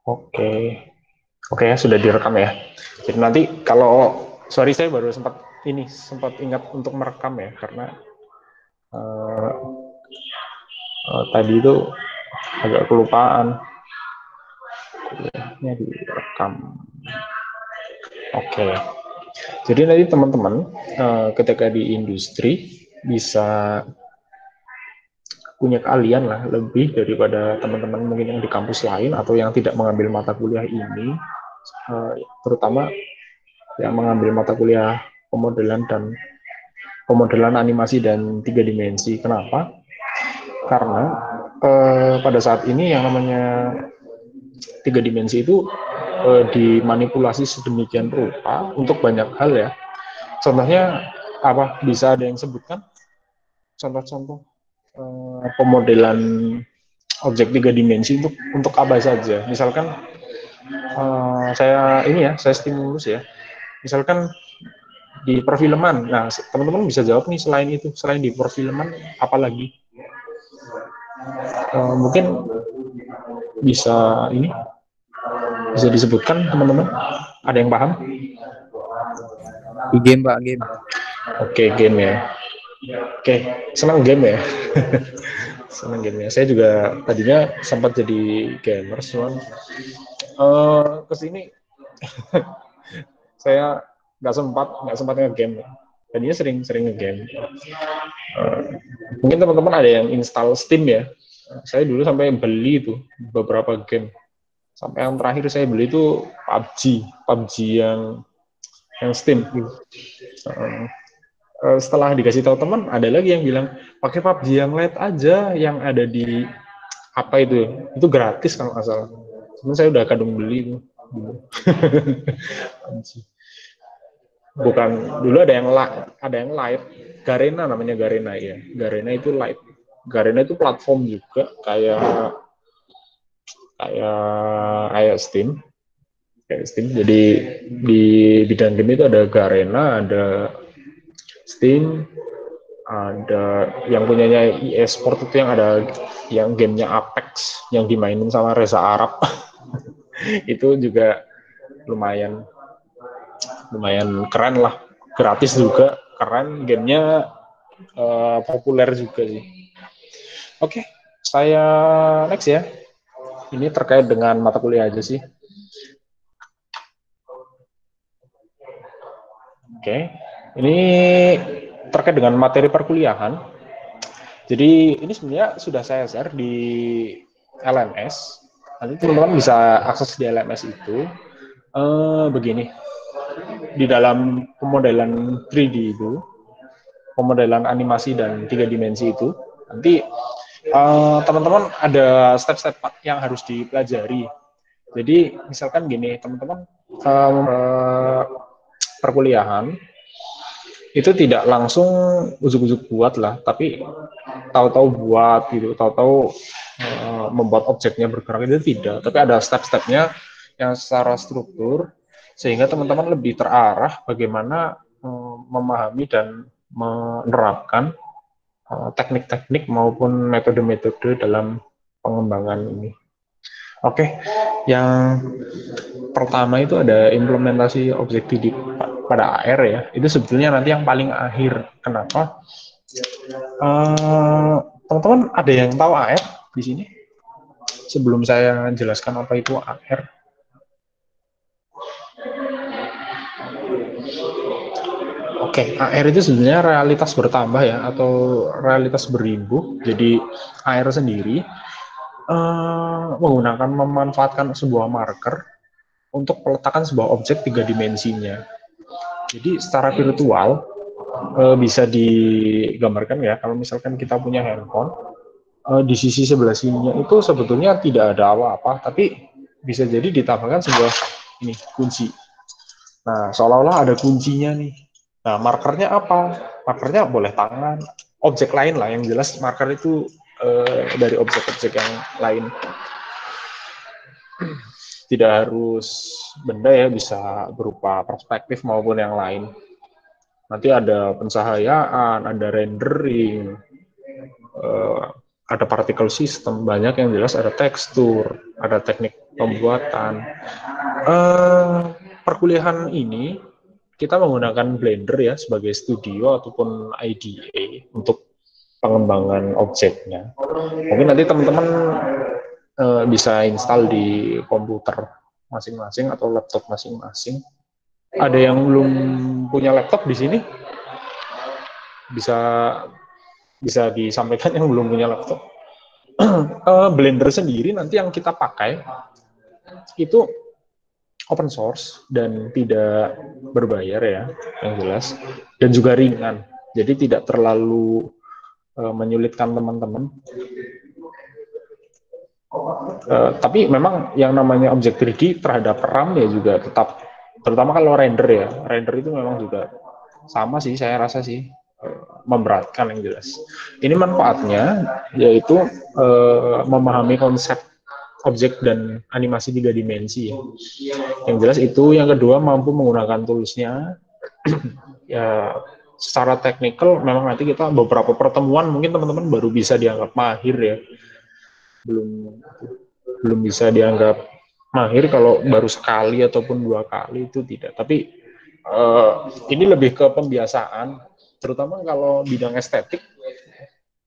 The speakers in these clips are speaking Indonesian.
Oke, oke ya sudah direkam ya. Jadi nanti kalau sorry saya baru sempat ingat untuk merekam ya karena uh, tadi itu agak kelupaan kuliahnya direkam. Oke, jadi nanti teman-teman ketika di industri bisa punya keahlian lah lebih daripada teman-teman mungkin yang di kampus lain atau yang tidak mengambil mata kuliah ini, terutama yang mengambil mata kuliah pemodelan animasi dan 3 dimensi. Kenapa? Karena pada saat ini yang namanya 3 dimensi itu dimanipulasi sedemikian rupa untuk banyak hal ya. Contohnya apa? Bisa ada yang sebutkan contoh-contoh pemodelan objek 3 dimensi untuk apa saja? Misalkan saya stimulus ya. Misalkan di perfilman. Nah, teman-teman bisa jawab nih selain di perfilman apalagi? Mungkin bisa bisa disebutkan teman-teman? Ada yang paham? Di game, Pak, game. Oke, game ya. Oke, senang game ya. Senang game ya. Saya juga tadinya sempat jadi gamer, cuman kesini saya nggak sempat nge-game. Tadinya sering nge-game. Mungkin teman-teman ada yang install Steam ya. Saya dulu sampai beli itu beberapa game. Sampai yang terakhir saya beli itu PUBG yang Steam. Setelah dikasih tahu teman, ada lagi yang bilang pakai PUBG yang Lite aja, yang ada di apa itu gratis kalau nggak salah. Cuman saya udah kadung beli itu. Bukan, dulu ada yang Lite, Garena namanya, Garena ya. Garena itu Lite. Garena itu platform juga kayak kayak Steam. Jadi di bidang game itu ada Garena, ada Steam, ada yang punyanya EA Sport itu yang ada yang gamenya Apex yang dimainin sama Reza Arab. Itu juga lumayan keren lah, gratis juga, keren, gamenya populer juga sih. Oke, saya next ya. Ini terkait dengan mata kuliah aja sih. Oke, ini terkait dengan materi perkuliahan. Jadi ini sebenarnya sudah saya share di LMS. Nanti teman-teman bisa akses di LMS itu. Begini, di dalam pemodelan 3D itu, pemodelan animasi dan 3 dimensi itu, nanti teman-teman ada step-step yang harus dipelajari. Jadi misalkan gini, teman-teman perkuliahan itu tidak langsung ujuk-ujuk buat lah, tapi tahu-tahu buat gitu, tahu-tahu membuat objeknya bergerak itu tidak, tapi ada step-stepnya yang secara struktur sehingga teman-teman lebih terarah bagaimana memahami dan menerapkan teknik-teknik maupun metode-metode dalam pengembangan ini. Oke, yang pertama itu ada implementasi objek 3D pada AR ya. Itu sebetulnya nanti yang paling akhir. Kenapa? Teman-teman ada yang tahu AR di sini? Sebelum saya jelaskan apa itu AR. Oke, AR itu sebenarnya realitas bertambah ya, atau realitas berimbuh. Jadi AR sendiri memanfaatkan sebuah marker untuk peletakan sebuah objek 3 dimensinya. Jadi secara virtual bisa digambarkan ya, kalau misalkan kita punya handphone, di sisi sebelah sininya itu sebetulnya tidak ada apa-apa, tapi bisa jadi ditambahkan sebuah kunci. Nah, seolah-olah ada kuncinya nih. Nah, markernya apa? Markernya boleh tangan, objek lain lah, yang jelas marker itu dari objek-objek yang lain. Tidak harus benda ya, bisa berupa perspektif maupun yang lain. Nanti ada pencahayaan, ada rendering, ada particle system, banyak yang jelas, ada tekstur, ada teknik pembuatan. Perkuliahan ini kita menggunakan Blender ya sebagai studio ataupun IDE untuk pengembangan objeknya. Mungkin nanti teman-teman bisa install di komputer masing-masing atau laptop masing-masing. Ada yang belum punya laptop di sini? Bisa bisa disampaikan yang belum punya laptop. Blender sendiri nanti yang kita pakai itu open source dan tidak berbayar ya, yang jelas, dan juga ringan. Jadi tidak terlalu menyulitkan teman-teman. Tapi memang yang namanya objek 3D terhadap RAM ya juga tetap, terutama kalau render ya, render itu memang juga sama sih, saya rasa sih memberatkan yang jelas. Ini manfaatnya yaitu memahami konsep objek dan animasi 3 dimensi ya. Yang jelas itu. Yang kedua, mampu menggunakan toolsnya. Ya, secara teknikal memang nanti kita beberapa pertemuan mungkin teman-teman baru bisa dianggap mahir ya. Belum bisa dianggap mahir kalau baru sekali ataupun 2 kali, itu tidak. Tapi ini lebih ke pembiasaan, terutama kalau bidang estetik,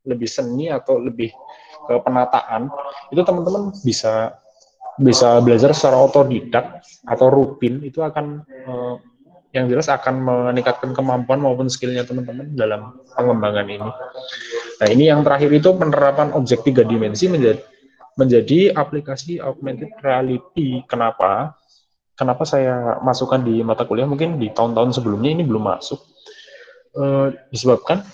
lebih seni atau lebih ke penataan, itu teman-teman bisa belajar secara otodidak atau rutin. Itu akan yang jelas akan meningkatkan kemampuan maupun skillnya teman-teman dalam pengembangan ini. Nah, ini yang terakhir itu penerapan objek 3 dimensi menjadi aplikasi augmented reality. Kenapa saya masukkan di mata kuliah? Mungkin di tahun-tahun sebelumnya ini belum masuk, disebabkan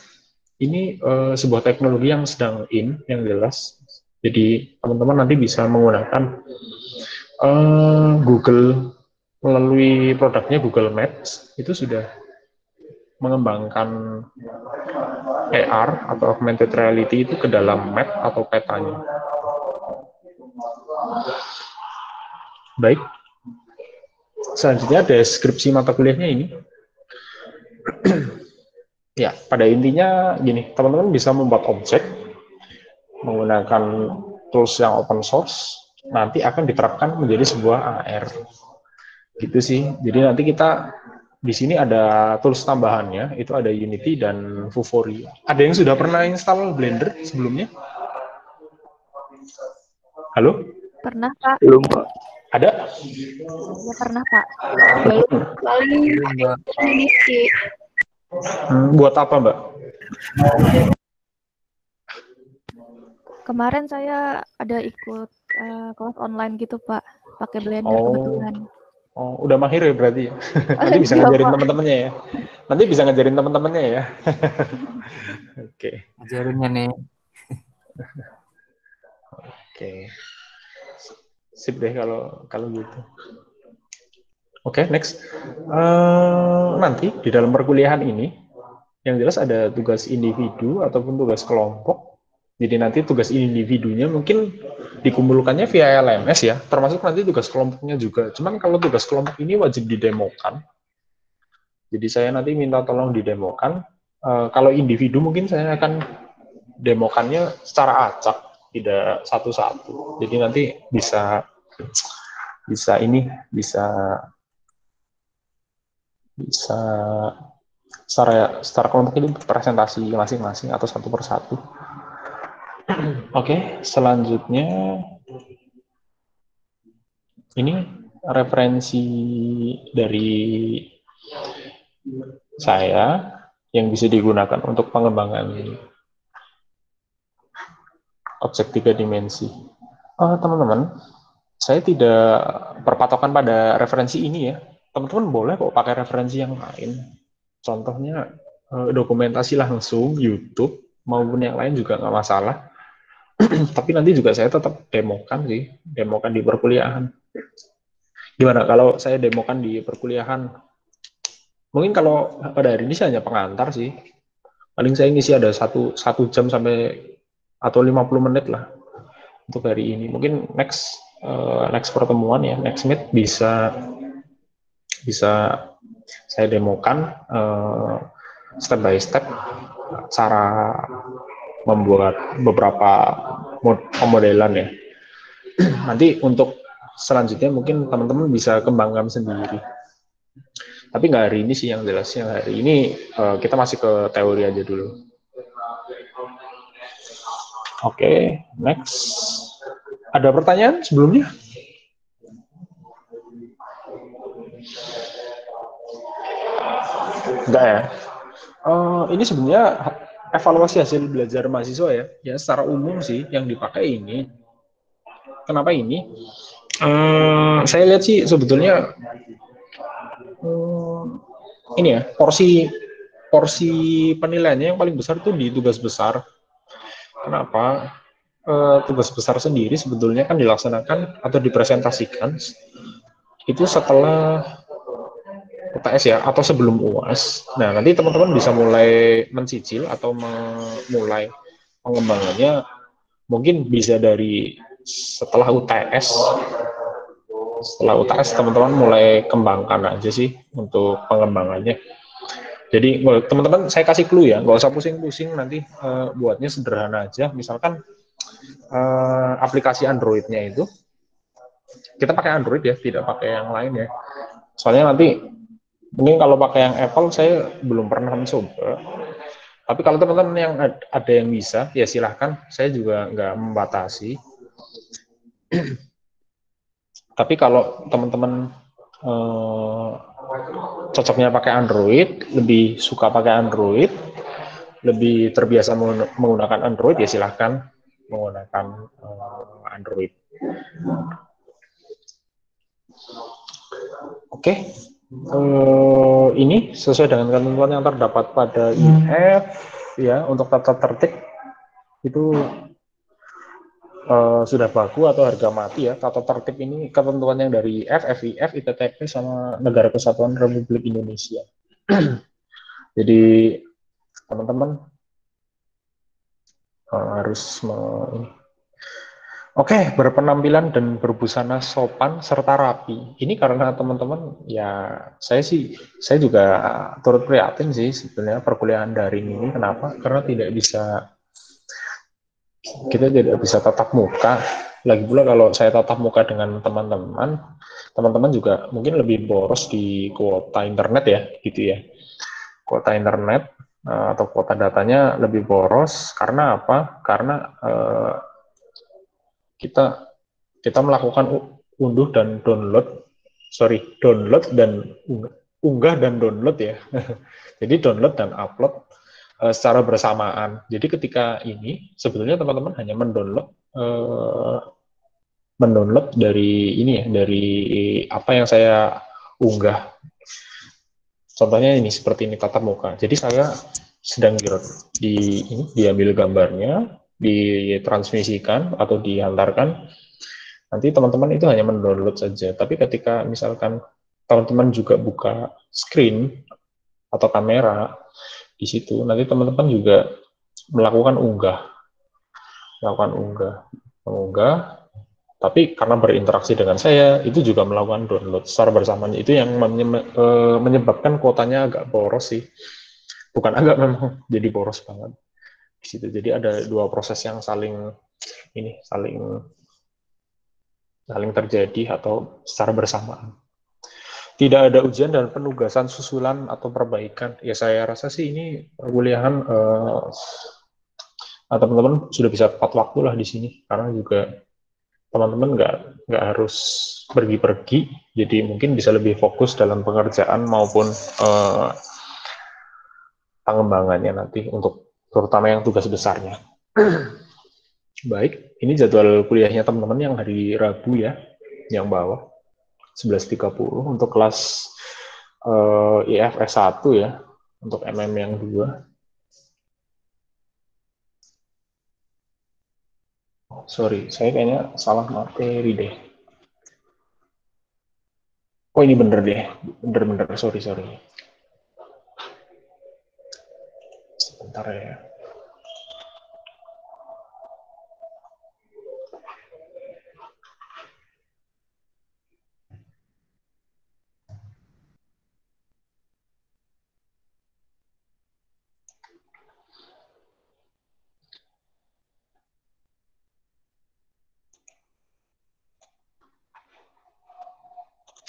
ini sebuah teknologi yang sedang yang jelas. Jadi teman-teman nanti bisa menggunakan Google, melalui produknya Google Maps, itu sudah mengembangkan AR atau augmented reality itu ke dalam map atau petanya. Baik, selanjutnya deskripsi mata kuliahnya ini. Ya, pada intinya gini, teman-teman bisa membuat objek menggunakan tools yang open source, nanti akan diterapkan menjadi sebuah AR. Gitu sih. Jadi nanti kita di sini ada tools tambahannya, itu ada Unity dan Vuforia. Ada yang sudah pernah install Blender sebelumnya? Halo? Pernah, Pak. Belum, Pak. Ada? Ya pernah, Pak. Belum paling Belum, Mbak. Unity. Buat apa, Mbak? Kemarin saya ada ikut kelas online gitu, Pak. Pakai Blender kebetulan. Oh, udah mahir ya berarti. Nanti bisa ngajarin teman-temannya ya. Nanti bisa ngajarin teman-temannya ya. Oke. Ajarinnya nih. Oke. Sip deh kalau gitu. Oke, next. Nanti di dalam perkuliahan ini, yang jelas ada tugas individu ataupun tugas kelompok. Jadi nanti tugas individunya mungkin dikumpulkannya via LMS ya, termasuk nanti tugas kelompoknya juga. Cuman kalau tugas kelompok ini wajib didemokan. Jadi saya nanti minta tolong didemokan. Kalau individu mungkin saya akan demokannya secara acak, tidak satu-satu. Jadi nanti bisa secara kelompok ini presentasi masing-masing atau satu persatu. Oke, selanjutnya ini referensi dari saya yang bisa digunakan untuk pengembangan objek 3 dimensi. Teman-teman, saya tidak berpatokan pada referensi ini ya. Teman-teman boleh kok pakai referensi yang lain. Contohnya dokumentasi langsung, YouTube, maupun yang lain juga nggak masalah. Tapi nanti juga saya tetap demokan di perkuliahan. Gimana kalau saya demokan di perkuliahan? Mungkin kalau pada hari ini saya hanya pengantar sih. Paling saya ngisi ada satu jam sampai atau 50 menit lah untuk hari ini. Mungkin next pertemuan ya, next meet bisa saya demokan step by step cara membuat beberapa pemodelan ya. Nanti untuk selanjutnya mungkin teman-teman bisa kembangkan sendiri. Tapi nggak hari ini sih yang jelas. Yang hari ini kita masih ke teori aja dulu. Oke, next. Ada pertanyaan sebelumnya? Enggak ya? Ini sebenarnya evaluasi hasil belajar mahasiswa ya. Ya secara umum sih yang dipakai ini. Kenapa ini? Saya lihat sih sebetulnya ini ya, porsi penilaiannya yang paling besar itu di tugas besar. Kenapa? Tugas besar sendiri sebetulnya kan dilaksanakan atau dipresentasikan itu setelah UTS ya atau sebelum UAS. Nah, nanti teman-teman bisa mulai mencicil atau memulai pengembangannya mungkin bisa dari setelah UTS. Setelah UTS teman-teman mulai kembangkan aja sih untuk pengembangannya. Jadi teman-teman saya kasih clue ya, nggak usah pusing-pusing nanti buatnya sederhana aja. Misalkan aplikasi Android-nya itu kita pakai Android ya, tidak pakai yang lain ya. Soalnya nanti mungkin kalau pakai yang Apple saya belum pernah mencoba. Tapi kalau teman-teman yang ada yang bisa, ya silahkan. Saya juga nggak membatasi. Tapi kalau teman-teman cocoknya pakai Android, lebih suka pakai Android, lebih terbiasa menggunakan Android, ya silahkan menggunakan Android. Oke, ini sesuai dengan ketentuan yang terdapat pada IF ya untuk tata tertib itu sudah baku atau harga mati ya. Tata tertib ini ketentuan yang dari IF, FIF, ITTP sama Negara Kesatuan Republik Indonesia. Jadi teman-teman harus Oke, berpenampilan dan berbusana sopan serta rapi. Ini karena teman-teman, ya saya juga turut prihatin sih sebenarnya perkuliahan daring ini. Kenapa? Karena kita tidak bisa tatap muka. Lagi pula kalau saya tatap muka dengan teman-teman, teman-teman juga mungkin lebih boros di kuota internet ya, gitu ya. Kuota internet atau kuota datanya lebih boros. Karena apa? Karena kita kita melakukan unduh dan download, download dan unggah dan download ya. Jadi download dan upload secara bersamaan. Jadi ketika ini sebetulnya teman-teman hanya mendownload dari ini ya, dari apa yang saya unggah. Contohnya ini seperti ini tatap muka. Jadi saya sedang diambil gambarnya, ditransmisikan atau diantarkan. Nanti teman-teman itu hanya mendownload saja. Tapi ketika misalkan teman-teman juga buka screen atau kamera di situ, nanti teman-teman juga melakukan mengunggah. Tapi karena berinteraksi dengan saya, itu juga melakukan download secara bersamaan. Itu yang menyebabkan kuotanya agak boros sih. Bukan agak, memang jadi boros banget di situ. Jadi ada dua proses yang saling terjadi atau secara bersamaan. Tidak ada ujian dan penugasan susulan atau perbaikan. Ya saya rasa sih ini perkuliahan teman-teman sudah bisa tepat waktu lah di sini, karena juga teman-teman nggak harus pergi-pergi, jadi mungkin bisa lebih fokus dalam pengerjaan maupun pengembangannya nanti untuk terutama yang tugas besarnya. Baik, ini jadwal kuliahnya teman-teman yang hari Rabu ya, yang bawah 11.30 untuk kelas IFS 1 ya, untuk MM yang 2. Sorry, saya kayaknya salah materi deh. Oh ini bener deh, bener, sorry. Sebentar ya.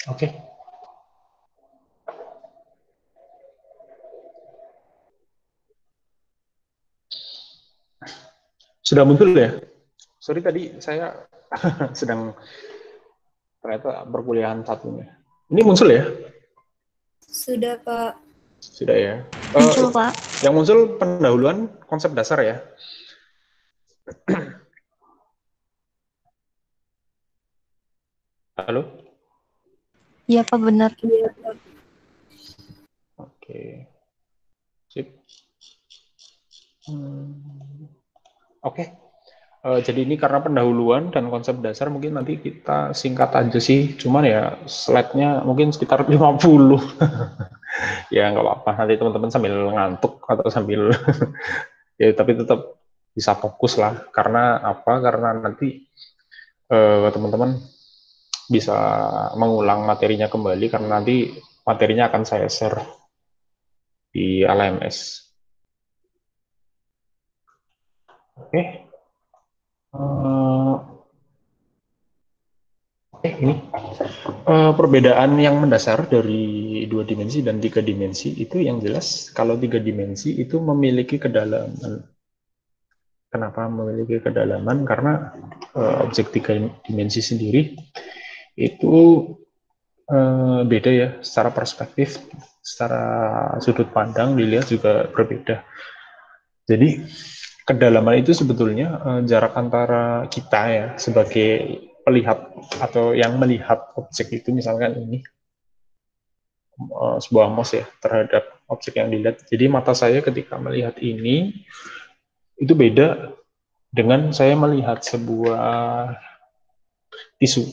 Oke. Sudah muncul ya? Sorry tadi saya sedang ternyata perkuliahan satunya. Ini muncul ya? Sudah, Pak. Sudah ya. Muncul, Pak. Yang muncul pendahuluan konsep dasar ya. Halo? Iya, Pak, benar. Iya, Pak. Oke. Sip. Oke. Jadi ini karena pendahuluan dan konsep dasar mungkin nanti kita singkat aja sih. Cuman ya slide-nya mungkin sekitar 50. Ya nggak apa-apa. Nanti teman-teman sambil ngantuk atau sambil ya tapi tetap bisa fokus lah. Karena apa? Karena nanti teman-teman bisa mengulang materinya kembali karena nanti materinya akan saya share di LMS. Oke. Ini perbedaan yang mendasar dari 2 dimensi dan 3 dimensi itu yang jelas kalau 3 dimensi itu memiliki kedalaman. Kenapa memiliki kedalaman? Karena objek 3 dimensi sendiri itu beda ya secara perspektif, secara sudut pandang dilihat juga berbeda. Jadi kedalaman itu sebetulnya jarak antara kita ya sebagai pelihat atau yang melihat objek itu misalkan ini sebuah mouse ya terhadap objek yang dilihat. Jadi mata saya ketika melihat ini itu beda dengan saya melihat sebuah tisu.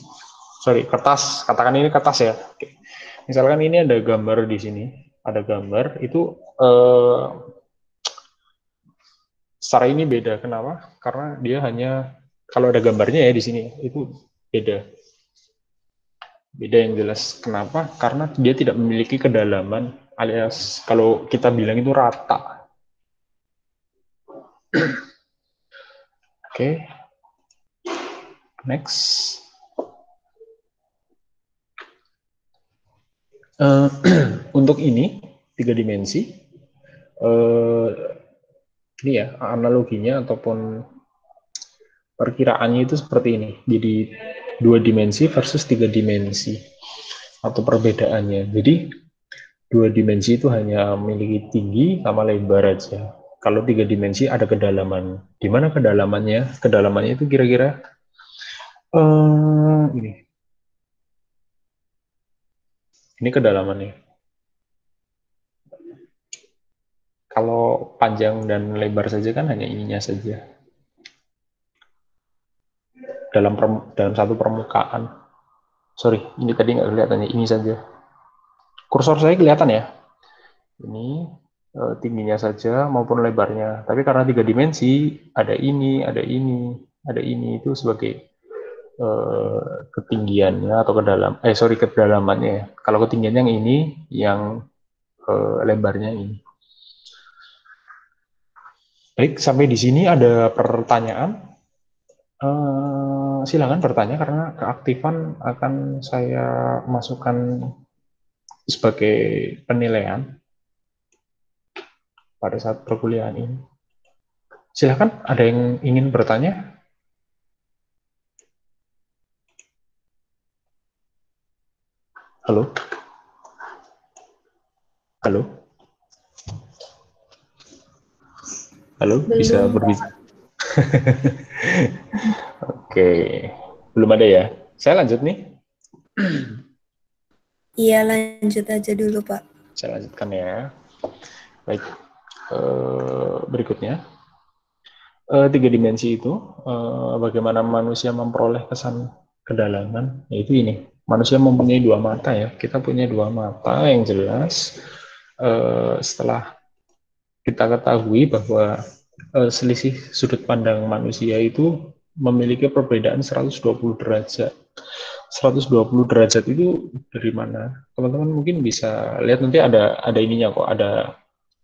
Sorry, kertas. Katakan ini kertas ya. Oke. Misalkan ini ada gambar di sini, ada gambar itu secara ini beda. Kenapa? Karena dia hanya kalau ada gambarnya ya di sini itu beda. Beda yang jelas. Kenapa? Karena dia tidak memiliki kedalaman alias kalau kita bilang itu rata. Oke. Next. Untuk ini 3 dimensi ini ya analoginya ataupun perkiraannya itu seperti ini. Jadi 2 dimensi versus 3 dimensi atau perbedaannya. Jadi 2 dimensi itu hanya memiliki tinggi sama lebar aja. Kalau 3 dimensi ada kedalaman. Di mana kedalamannya? Kedalamannya itu kira-kira ini. Ini kedalamannya. Kalau panjang dan lebar saja kan hanya ininya saja. Dalam satu permukaan. Sorry, ini tadi nggak kelihatan ya, ini saja. Kursor saya kelihatan ya. Ini tingginya saja maupun lebarnya. Tapi karena 3 dimensi, ada ini, ada ini, ada ini itu sebagai ketinggiannya atau kedalamannya. Kalau ketinggiannya yang ini, yang lebarnya ini. Baik, sampai di sini ada pertanyaan. Silakan bertanya karena keaktifan akan saya masukkan sebagai penilaian pada saat perkuliahan ini. Silakan, ada yang ingin bertanya? Halo? Halo? Halo, Belum, bisa berbicara? Oke, belum ada ya? Saya lanjut nih. Iya, lanjut aja dulu, Pak. Saya lanjutkan ya. Baik, berikutnya. 3 dimensi itu, bagaimana manusia memperoleh kesan kedalaman, yaitu ini. Manusia mempunyai 2 mata ya. Kita punya 2 mata yang jelas. Setelah kita ketahui bahwa selisih sudut pandang manusia itu memiliki perbedaan 120 derajat. 120 derajat itu dari mana? Teman-teman mungkin bisa lihat nanti ada ininya kok,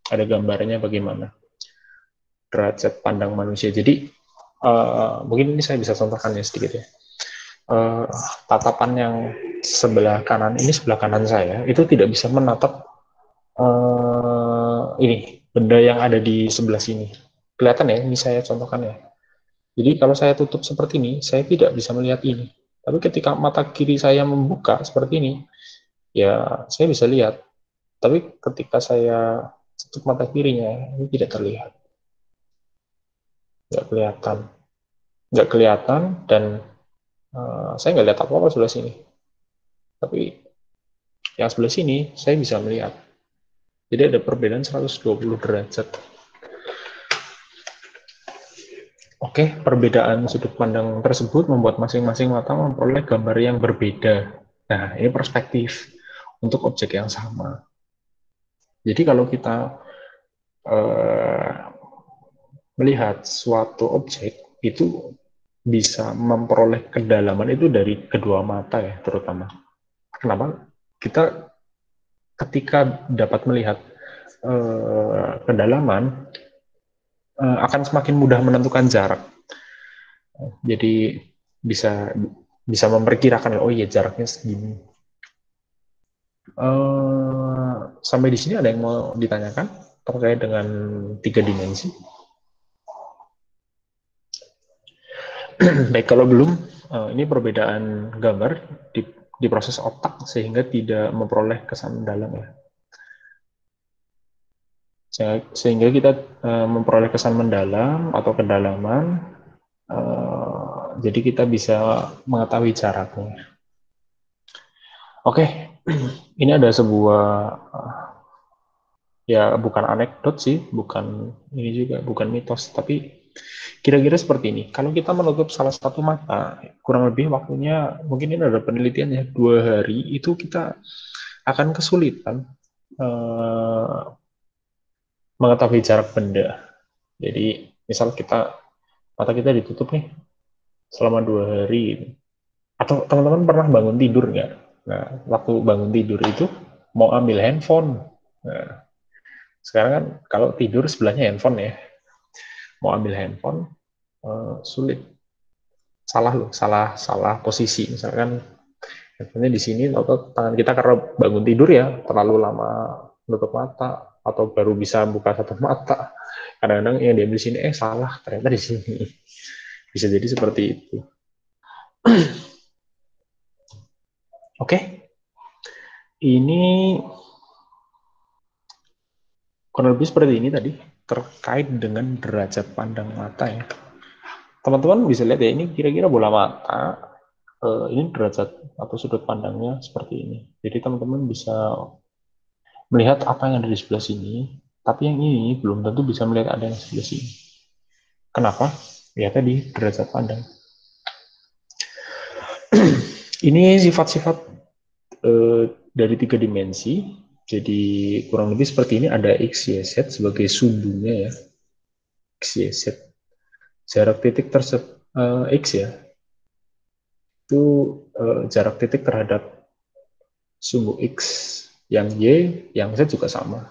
ada gambarnya bagaimana derajat pandang manusia. Jadi mungkin ini saya bisa contohkan ya sedikit ya. Tatapan yang sebelah kanan ini, sebelah kanan saya itu tidak bisa menatap ini benda yang ada di sebelah sini. Kelihatan ya, ini saya contohkan ya. Jadi kalau saya tutup seperti ini, saya tidak bisa melihat ini. Tapi ketika mata kiri saya membuka seperti ini, ya saya bisa lihat. Tapi ketika saya tutup mata kirinya, ini tidak terlihat. Nggak kelihatan, dan saya nggak lihat apa-apa sebelah sini. Tapi yang sebelah sini, saya bisa melihat. Jadi ada perbedaan 120 derajat. Oke, perbedaan sudut pandang tersebut membuat masing-masing mata memperoleh gambar yang berbeda. Nah, ini perspektif untuk objek yang sama. Jadi kalau kita melihat suatu objek, itu bisa memperoleh kedalaman itu dari kedua mata ya, terutama. Kenapa? Kita ketika dapat melihat kedalaman, akan semakin mudah menentukan jarak. Jadi bisa memperkirakan, oh iya jaraknya segini. Sampai di sini ada yang mau ditanyakan terkait dengan 3 dimensi? Baik, kalau belum, ini perbedaan gambar di proses otak sehingga tidak memperoleh kesan mendalam ya. Sehingga kita memperoleh kesan mendalam atau kedalaman, jadi kita bisa mengetahui jaraknya. Oke, ini ada sebuah ya bukan anekdot sih, bukan ini juga bukan mitos, tapi kira-kira seperti ini. Kalau kita menutup salah satu mata, kurang lebih waktunya, mungkin ini ada penelitiannya, 2 hari itu kita akan kesulitan mengetahui jarak benda. Jadi misal mata kita ditutup nih selama 2 hari, atau teman-teman pernah bangun tidur nggak? Nah, waktu bangun tidur itu mau ambil handphone. Nah, sekarang kan kalau tidur sebelahnya handphone ya, mau ambil handphone sulit, salah posisi. Misalkan handphonenya di sini, atau tangan kita karena bangun tidur ya terlalu lama menutup mata, atau baru bisa buka satu mata, kadang-kadang yang diambil di sini salah, ternyata di sini. Bisa jadi seperti itu. Oke, ini kurang lebih seperti ini tadi terkait dengan derajat pandang mata ya. Teman-teman bisa lihat ya, ini kira-kira bola mata, ini derajat atau sudut pandangnya seperti ini. Jadi teman-teman bisa melihat apa yang ada di sebelah sini, tapi yang ini belum tentu bisa melihat ada yang sebelah sini. Kenapa? Ya tadi, derajat pandang. Ini sifat-sifat dari 3 dimensi. Jadi kurang lebih seperti ini, ada X, Y, Z sebagai sumbunya ya. X, Y, Z. Jarak titik tersebut X ya, itu jarak titik terhadap sumbu X, yang Y, yang Z juga sama.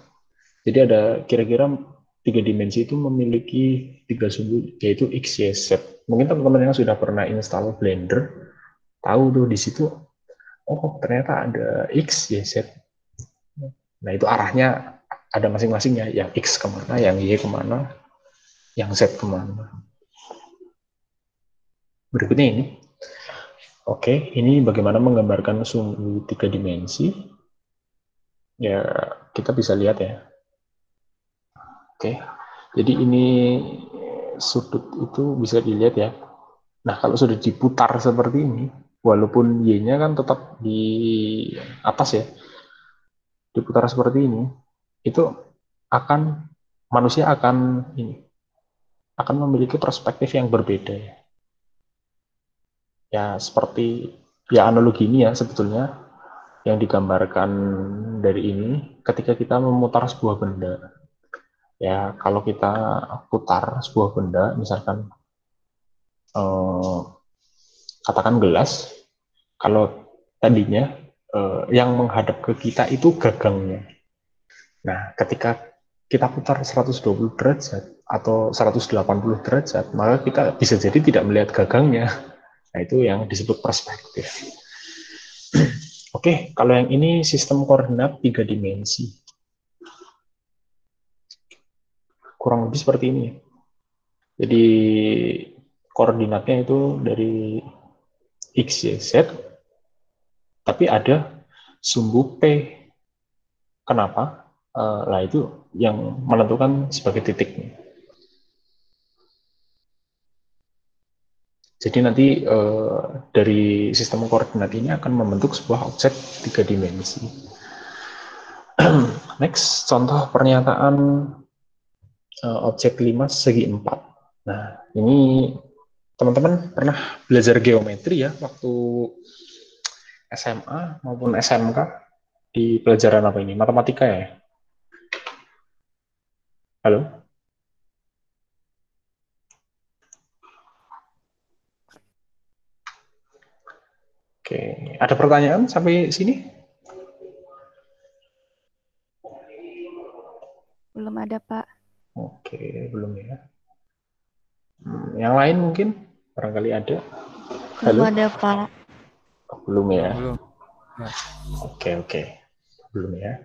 Jadi ada kira-kira 3 dimensi itu memiliki 3 sumbu, yaitu X, Y, Z. Mungkin teman-teman yang sudah pernah install Blender tahu tuh di situ, oh ternyata ada X, Y, Z. Nah itu arahnya ada masing-masingnya, yang X kemana, yang Y kemana, yang Z kemana. Berikutnya ini. Oke, ini bagaimana menggambarkan sumbu 3 dimensi. Ya, kita bisa lihat ya. Oke, jadi ini sudut itu bisa dilihat ya. Nah, kalau sudah diputar seperti ini, walaupun Y-nya kan tetap di atas ya, diputar seperti ini, itu manusia akan memiliki perspektif yang berbeda ya. Ya, seperti ya analogi ini ya sebetulnya yang digambarkan dari ini ketika kita memutar sebuah benda. Ya, kalau kita putar sebuah benda, misalkan katakan gelas, kalau tadinya yang menghadap ke kita itu gagangnya. Nah, ketika kita putar 120 derajat atau 180 derajat, maka kita bisa jadi tidak melihat gagangnya. Nah, itu yang disebut perspektif. Oke, kalau yang ini sistem koordinat 3 dimensi. Kurang lebih seperti ini. Jadi koordinatnya itu dari X, Y, Z, tapi ada sumbu P. Kenapa? Lah itu yang menentukan sebagai titik. Jadi nanti dari sistem koordinat ini akan membentuk sebuah objek 3 dimensi. Next, contoh pernyataan objek 5 segi 4. Nah, ini teman-teman pernah belajar geometri ya waktu SMA maupun SMK di pelajaran apa ini? Matematika ya? Halo? Oke, ada pertanyaan sampai sini? Belum ada, Pak. Oke, belum ya. Yang lain mungkin? Barangkali ada. Belum Halo? ada, Pak. Belum ya? Belum. Oke. Belum ya.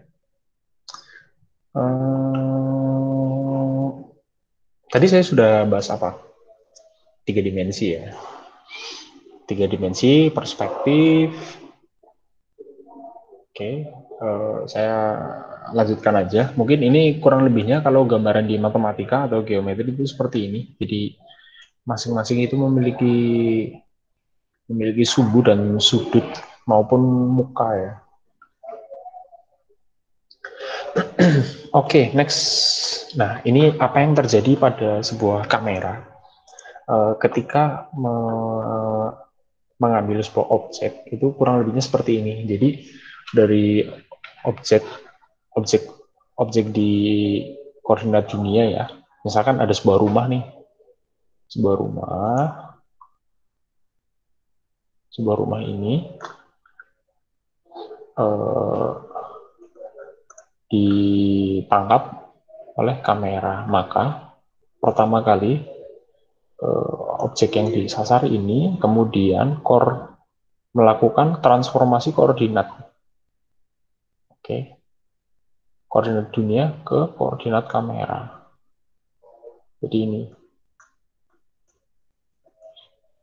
Tadi saya sudah bahas apa? 3 dimensi ya. 3 dimensi, perspektif. Oke, saya lanjutkan aja. Mungkin ini kurang lebihnya kalau gambaran di matematika atau geometri itu seperti ini. Jadi masing-masing itu memiliki sumbu dan sudut maupun muka ya. Oke, next. Nah, ini apa yang terjadi pada sebuah kamera ketika mengambil sebuah objek itu kurang lebihnya seperti ini. Jadi dari objek di koordinat dunia ya. Misalkan ada sebuah rumah nih, sebuah rumah ini ditangkap oleh kamera. Maka pertama kali objek yang disasar ini kemudian melakukan transformasi koordinat. Oke. Koordinat dunia ke koordinat kamera. Jadi ini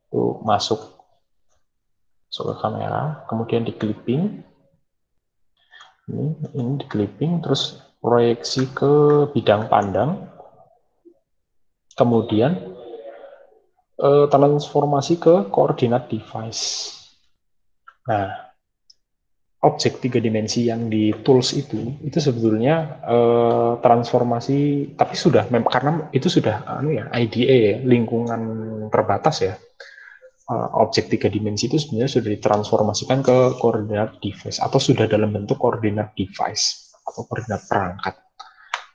itu masuk ke kamera, kemudian di clipping. Ini di clipping, terus proyeksi ke bidang pandang, kemudian transformasi ke koordinat device. Nah, objek 3 dimensi yang di tools itu sebetulnya transformasi, tapi sudah karena itu sudah IDA ya, lingkungan terbatas ya. Objek 3 dimensi itu sebenarnya sudah ditransformasikan ke koordinat device atau sudah dalam bentuk koordinat device atau koordinat perangkat.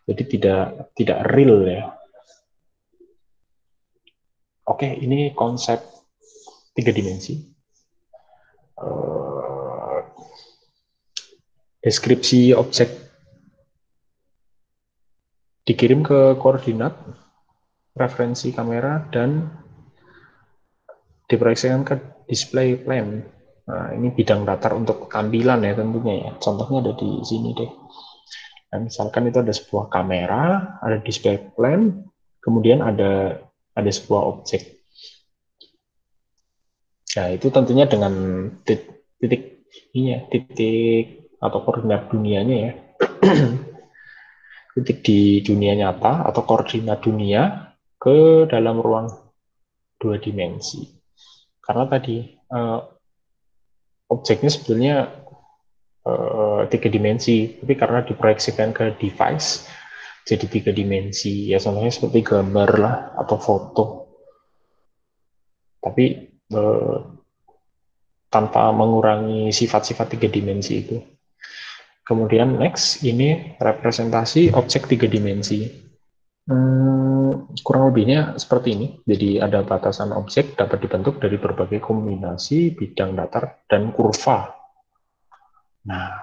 Jadi tidak real ya. Oke, ini konsep 3 dimensi. Deskripsi objek dikirim ke koordinat, referensi kamera, dan diproyeksikan ke display plane. Nah, ini bidang datar untuk tampilan ya tentunya ya. Contohnya ada di sini deh. Nah, misalkan itu ada sebuah kamera, ada display plane, kemudian ada sebuah objek. Nah, itu tentunya dengan titik atau koordinat dunianya ya. Titik di dunia nyata atau koordinat dunia ke dalam ruang 2 dimensi. Karena tadi objeknya sebetulnya 3 dimensi, tapi karena diproyeksikan ke device jadi 3 dimensi. Ya contohnya seperti gambar lah atau foto. Tapi tanpa mengurangi sifat-sifat 3 dimensi itu. Kemudian next, ini representasi objek 3 dimensi. Kurang lebihnya seperti ini. Jadi ada batasan objek dapat dibentuk dari berbagai kombinasi bidang datar dan kurva. Nah,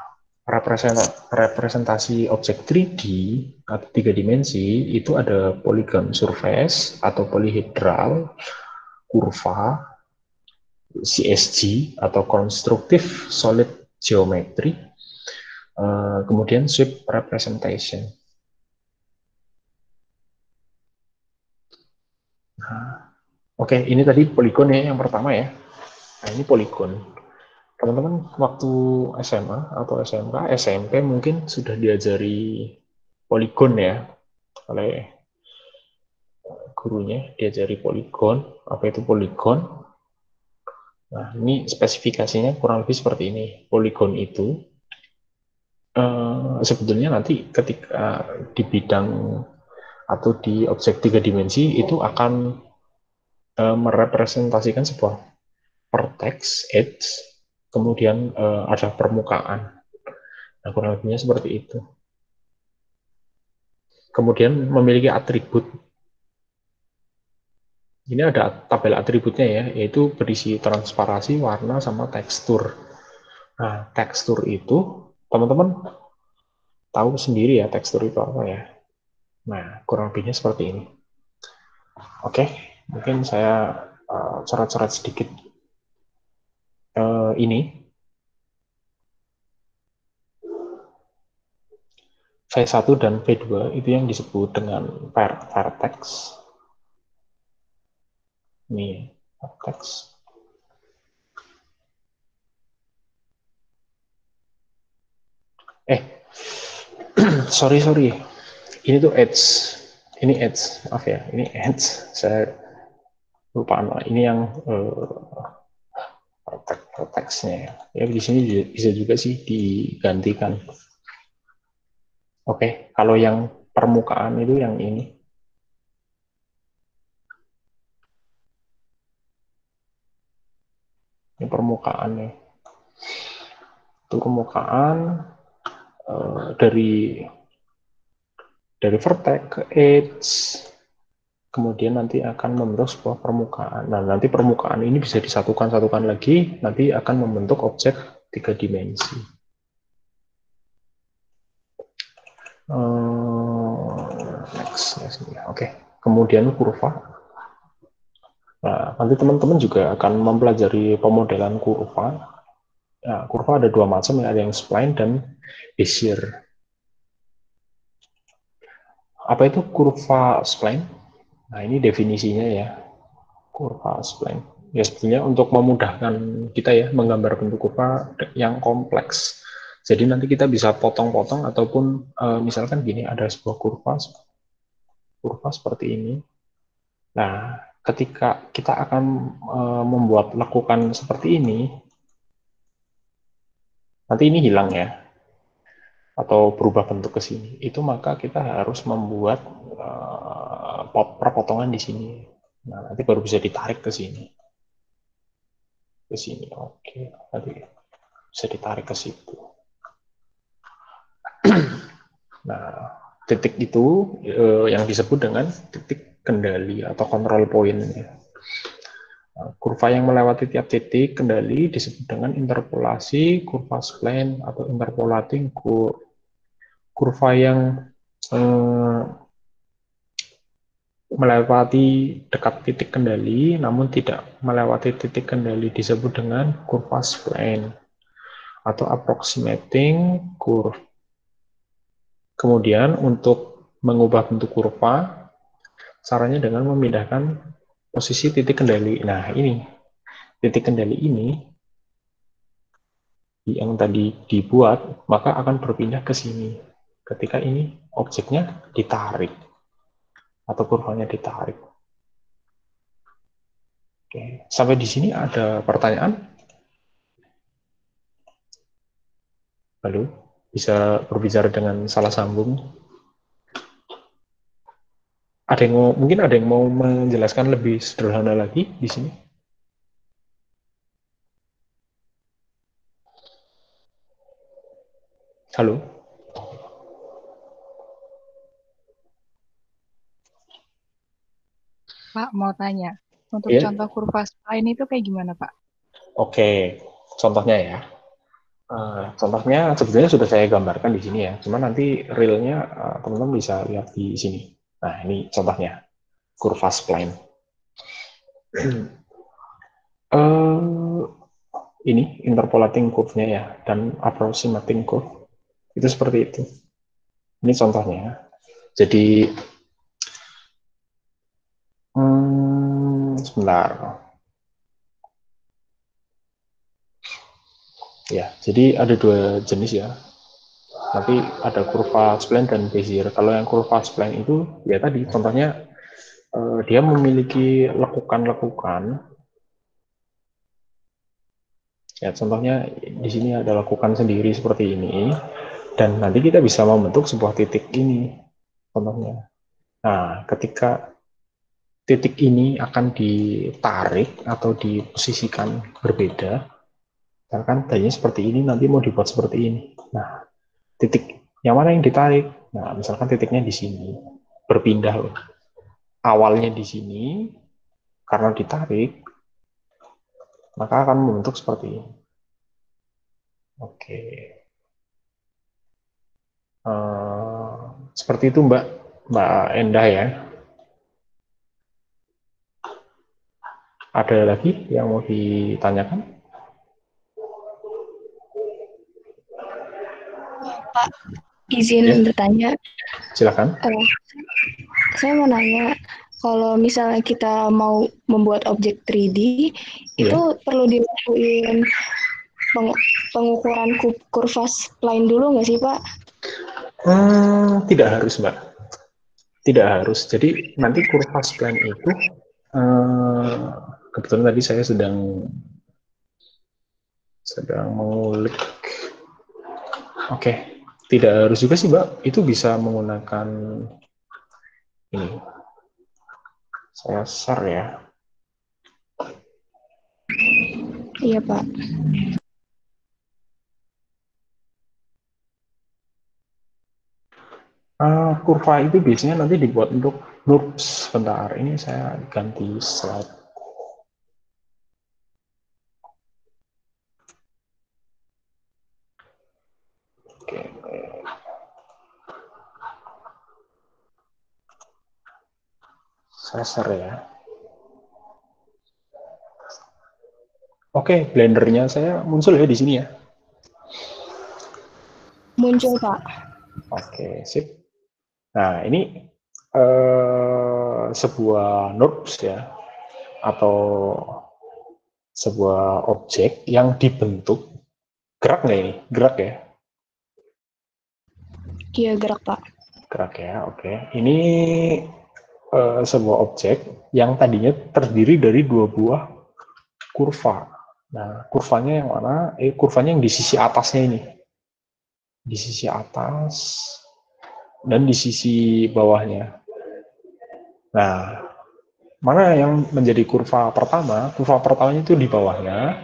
representasi objek 3D atau 3 dimensi itu ada polygon surface atau polyhedral, kurva, CSG atau constructive solid geometry, kemudian sweep representation. Nah, oke, ini tadi poligon ya yang pertama ya. Nah, ini poligon. Teman-teman waktu SMA atau SMK, SMP mungkin sudah diajari poligon ya oleh gurunya, diajari poligon. Apa itu poligon? Nah, ini spesifikasinya kurang lebih seperti ini. Poligon itu sebetulnya nanti ketika di bidang atau di objek tiga dimensi itu akan merepresentasikan sebuah vertex, edge, kemudian ada permukaan. Nah, kurang lebihnya seperti itu. Kemudian memiliki atribut. Ini ada tabel atributnya ya, yaitu berisi transparasi, warna, sama tekstur. Nah, tekstur itu, teman-teman tahu sendiri ya tekstur itu apa ya. Nah, kurang lebihnya seperti ini. Oke, mungkin saya coret-coret sedikit ini. V1 dan V2 itu yang disebut dengan vertex. Ini vertex. Sorry. Ini tuh edge. Ini edge. Maaf ya, ini edge. Saya lupa nama. Ini yang vertex-nya. Ya, di sini bisa juga sih digantikan. Oke, kalau yang permukaan itu yang ini. Ini permukaannya. Itu permukaan dari vertex ke edge, kemudian nanti akan membentuk sebuah permukaan. Nah, nanti permukaan ini bisa disatukan-satukan lagi, nanti akan membentuk objek tiga dimensi. Next. Oke. Kemudian kurva. Nah, nanti teman-teman juga akan mempelajari pemodelan kurva. Nah, kurva ada dua macam ya, ada yang spline dan Bezier. Apa itu kurva spline? Nah, ini definisinya ya, kurva spline. Ya, sebetulnya untuk memudahkan kita ya, menggambar bentuk kurva yang kompleks. Jadi nanti kita bisa potong-potong ataupun misalkan gini, ada sebuah kurva seperti ini. Nah, ketika kita akan membuat lekukan seperti ini, nanti ini hilang ya, atau berubah bentuk ke sini, itu maka kita harus membuat perpotongan di sini. Nah, nanti baru bisa ditarik ke sini. Oke, nanti bisa ditarik ke situ. Nah, titik itu yang disebut dengan titik kendali atau control point. Kurva yang melewati tiap titik kendali disebut dengan interpolasi, kurva spline atau interpolating curve. Kurva yang melewati dekat titik kendali namun tidak melewati titik kendali disebut dengan kurva spline atau approximating curve. Kemudian untuk mengubah bentuk kurva, caranya dengan memindahkan posisi titik kendali. Nah, ini titik kendali ini yang tadi dibuat, maka akan berpindah ke sini ketika ini objeknya ditarik atau kurvanya ditarik. Oke, sampai di sini ada pertanyaan? Halo, bisa berbicara dengan salah sambung? Mungkin ada yang mau menjelaskan lebih sederhana lagi di sini? Halo? Pak, mau tanya. Untuk Iya? contoh kurva spline itu kayak gimana, Pak? Oke, contohnya ya. Contohnya sebetulnya sudah saya gambarkan di sini ya. Cuma nanti realnya teman-teman bisa lihat di sini. Nah, ini contohnya. Kurva spline. ini interpolating curve-nya ya dan approximating curve. Itu seperti itu. Ini contohnya. Jadi sebentar. Ya, jadi ada dua jenis ya. Tapi ada kurva spline dan Bezier. Kalau yang kurva spline itu ya tadi contohnya dia memiliki lekukan-lekukan. Ya, contohnya di sini ada lekukan sendiri seperti ini. Dan nanti kita bisa membentuk sebuah titik ini. Contohnya. Nah, ketika titik ini akan ditarik atau diposisikan berbeda, misalkan tadinya seperti ini, nanti mau dibuat seperti ini. Nah, titik yang mana yang ditarik? Nah, misalkan titiknya di sini, berpindah loh. Awalnya di sini, karena ditarik, maka akan membentuk seperti ini. Oke. Seperti itu Mbak Endah ya. Ada lagi yang mau ditanyakan? Pak, izin Ya. bertanya. Silakan. Saya mau nanya, kalau misalnya kita mau membuat objek 3D, itu perlu dilakuin pengukuran kurva spline dulu nggak sih, Pak? Tidak harus, Mbak. Tidak harus. Jadi nanti kurva spline itu, kebetulan tadi saya sedang mengulik. Oke. Tidak harus juga sih, Mbak. Itu bisa menggunakan ini. Saya share ya. Iya, Pak. Kurva itu biasanya nanti dibuat untuk NURBS. Sebentar, ini saya ganti slide. Oke. Saya share ya. Oke, Blender-nya saya muncul ya di sini ya. Muncul, Pak. Oke, sip. Nah, ini sebuah NURBS ya, atau sebuah objek yang dibentuk. Gerak nggak ini? Gerak ya? Iya, gerak, Pak. Gerak ya, oke. Ini sebuah objek yang tadinya terdiri dari dua buah kurva. Nah, kurvanya yang mana? Kurvanya yang di sisi atasnya ini. Di sisi atas dan di sisi bawahnya. Nah, mana yang menjadi kurva pertama? Kurva pertamanya itu di bawahnya.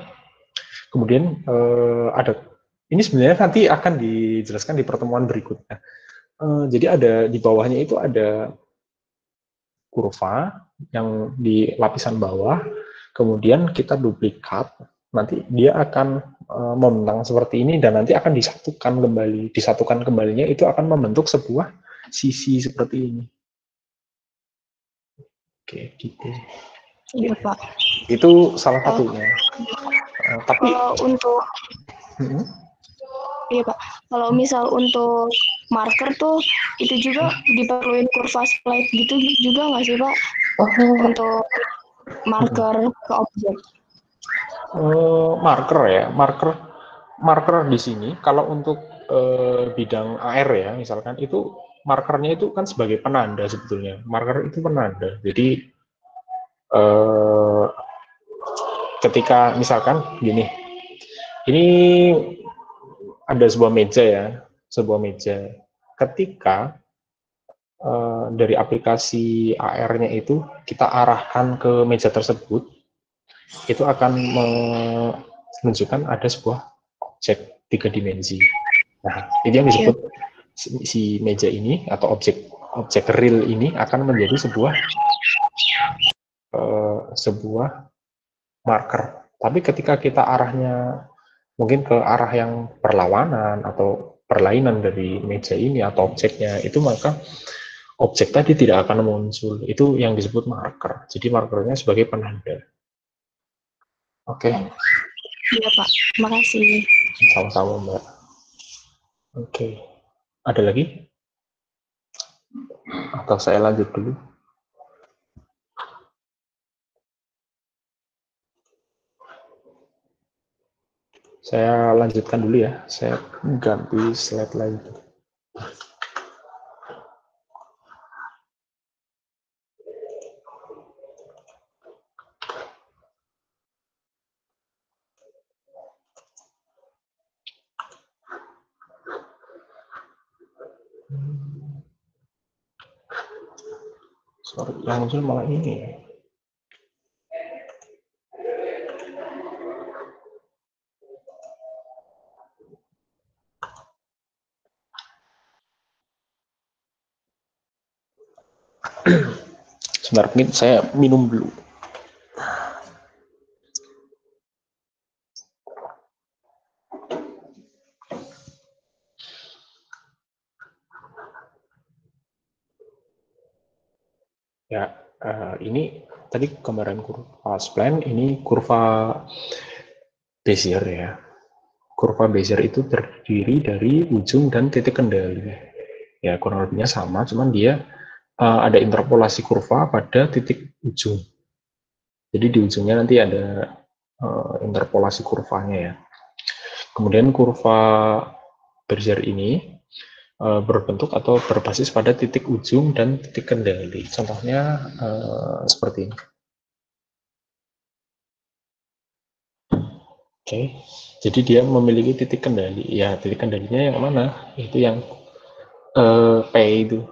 Kemudian ada, ini sebenarnya nanti akan dijelaskan di pertemuan berikutnya. Jadi ada di bawahnya itu ada kurva yang di lapisan bawah, kemudian kita duplikat, nanti dia akan membentang seperti ini dan nanti akan disatukan kembali. Disatukan kembalinya itu akan membentuk sebuah sisi seperti ini. Oke, gitu. Iya, Pak. Itu salah satunya. Tapi kalau untuk iya, Pak. Kalau misal untuk marker tuh itu juga diperluin kurva spline gitu juga nggak sih, Pak? Untuk marker ke objek. Marker ya, marker di sini kalau untuk bidang AR ya, misalkan itu markernya itu kan sebagai penanda sebetulnya. Marker itu penanda. Jadi ketika misalkan gini, ini ada sebuah meja ya, sebuah meja. Ketika dari aplikasi AR-nya itu kita arahkan ke meja tersebut, itu akan menunjukkan ada sebuah objek 3 dimensi. Nah, itu yang disebut si meja ini atau objek real ini akan menjadi sebuah marker. Tapi ketika kita arahnya mungkin ke arah yang berlawanan atau berlainan dari meja ini atau objeknya, itu maka objek tadi tidak akan muncul. Itu yang disebut marker. Jadi markernya sebagai penanda. Oke. Iya Pak, terima kasih. Sama-sama Mbak. Oke. Ada lagi? Atau saya lanjut dulu? Saya lanjutkan dulu ya. Saya ganti slide lagi. Sorry, yang muncul malah ini. Sebentar, mungkin saya minum dulu. Ya, ini tadi gambaran kurva spline, ini kurva Bezier ya. Kurva Bezier itu terdiri dari ujung dan titik kendali. Ya, kurang lebihnya sama, cuman dia ada interpolasi kurva pada titik ujung. Jadi di ujungnya nanti ada interpolasi kurvanya ya. Kemudian kurva Bezier ini berbentuk atau berbasis pada titik ujung dan titik kendali. Contohnya seperti ini. Oke, jadi dia memiliki titik kendali. Ya, titik kendalinya yang mana? Itu yang P itu.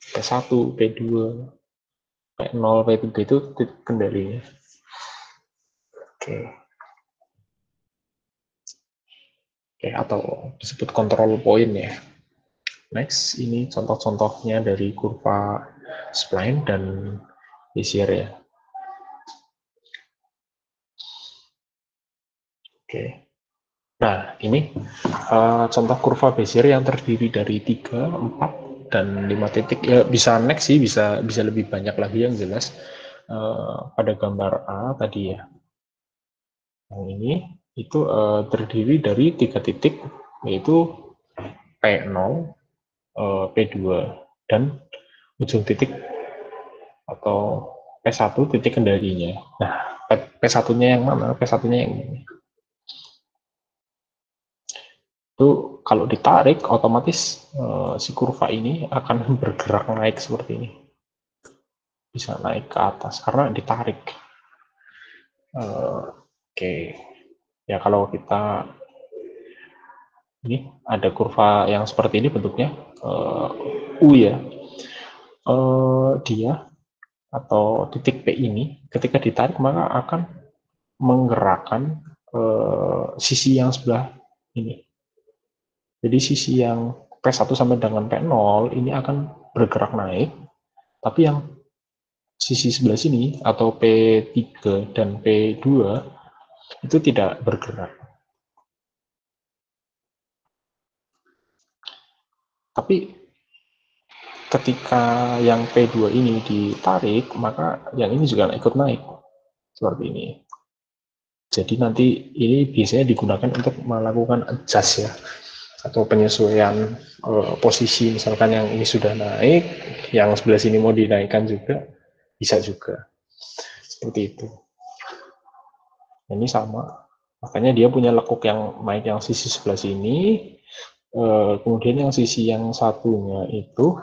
P1, P2, P0, P3 itu titik kendalinya. Oke. Oke, atau disebut control point ya. Next, ini contoh-contohnya dari kurva spline dan Bezier ya. Oke. Nah, ini contoh kurva Bezier yang terdiri dari 3, 4, dan 5 titik. Ya, bisa next sih, bisa lebih banyak lagi yang jelas. Pada gambar A tadi ya. Yang ini itu terdiri dari 3 titik, yaitu P0, P2, dan ujung titik atau P1 titik kendalinya. Nah, P1-nya yang mana? P1-nya yang ini. Itu kalau ditarik otomatis si kurva ini akan bergerak naik seperti ini, bisa naik ke atas karena ditarik. Oke, ya kalau kita ini ada kurva yang seperti ini bentuknya U ya, dia atau titik P ini ketika ditarik maka akan menggerakkan sisi yang sebelah ini. Jadi sisi yang P1 sampai dengan P0 ini akan bergerak naik, tapi yang sisi sebelah sini atau P3 dan P2 itu tidak bergerak. Tapi ketika yang P2 ini ditarik, maka yang ini juga ikut naik seperti ini. Jadi nanti ini biasanya digunakan untuk melakukan adjust ya, atau penyesuaian posisi. Misalkan yang ini sudah naik, yang sebelah sini mau dinaikkan juga, bisa juga. Seperti itu. Ini sama. Makanya dia punya lekuk yang naik yang sisi sebelah sini, kemudian yang sisi yang satunya itu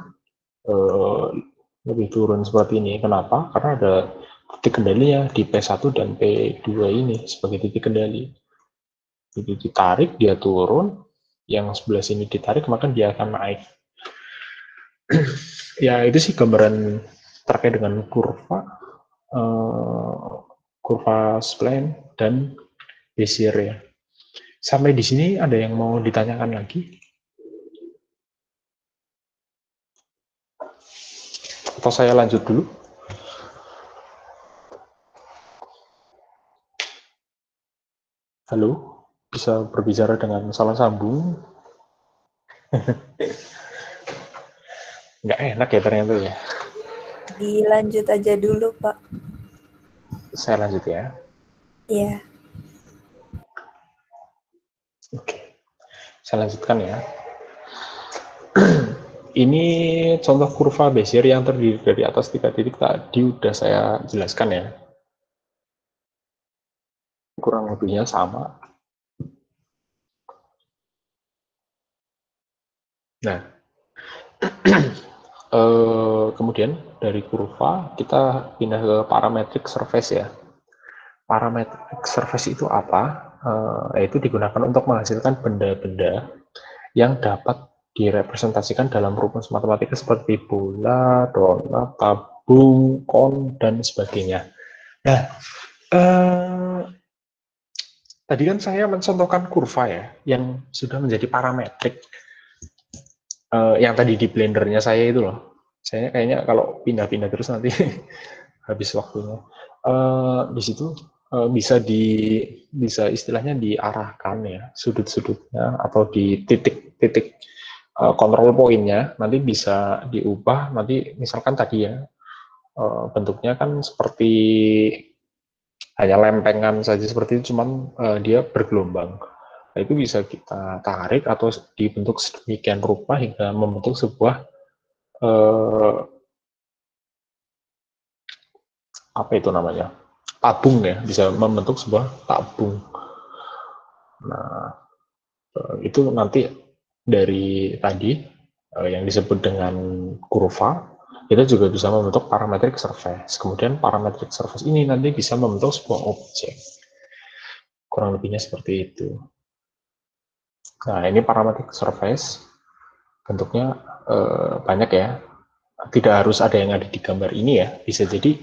lebih turun seperti ini. Kenapa? Karena ada titik kendalinya di P1 dan P2 ini sebagai titik kendali. Jadi ditarik, dia turun, yang sebelah sini ditarik, maka dia akan naik. Ya, itu sih gambaran terkait dengan kurva spline dan Bezier ya. Sampai di sini ada yang mau ditanyakan lagi? Atau saya lanjut dulu? Halo, bisa berbicara dengan salah sambung? Nggak enak ya ternyata ya. Dilanjut aja dulu, Pak. Saya lanjut ya. Iya. Saya lanjutkan ya. Ini contoh kurva Bezier yang terdiri dari atas 3 titik tadi udah saya jelaskan ya. Kurang lebihnya sama. Nah, kemudian dari kurva kita pindah ke parametric surface ya. Parametric surface itu apa? Yaitu digunakan untuk menghasilkan benda-benda yang dapat direpresentasikan dalam rumus matematika seperti bola, donat, tabung, kon, dan sebagainya. Nah, tadi kan saya mencontohkan kurva ya, yang sudah menjadi parametrik. Yang tadi di blendernya saya itu loh. Saya kayaknya kalau pindah-pindah terus nanti habis waktunya. Di situ bisa istilahnya diarahkan ya sudut-sudutnya atau di titik-titik kontrol poinnya nanti bisa diubah. Nanti misalkan tadi ya bentuknya kan seperti hanya lempengan saja seperti itu, cuman dia bergelombang. Nah, itu bisa kita tarik atau dibentuk sedemikian rupa hingga membentuk sebuah apa itu namanya, tabung ya, bisa membentuk sebuah tabung. Nah, itu nanti dari tadi yang disebut dengan kurva, kita juga bisa membentuk parametric surface. Kemudian parametric surface ini nanti bisa membentuk sebuah objek. Kurang lebihnya seperti itu. Nah, ini parametric surface. Bentuknya banyak ya. Tidak harus ada yang ada di gambar ini ya. Bisa jadi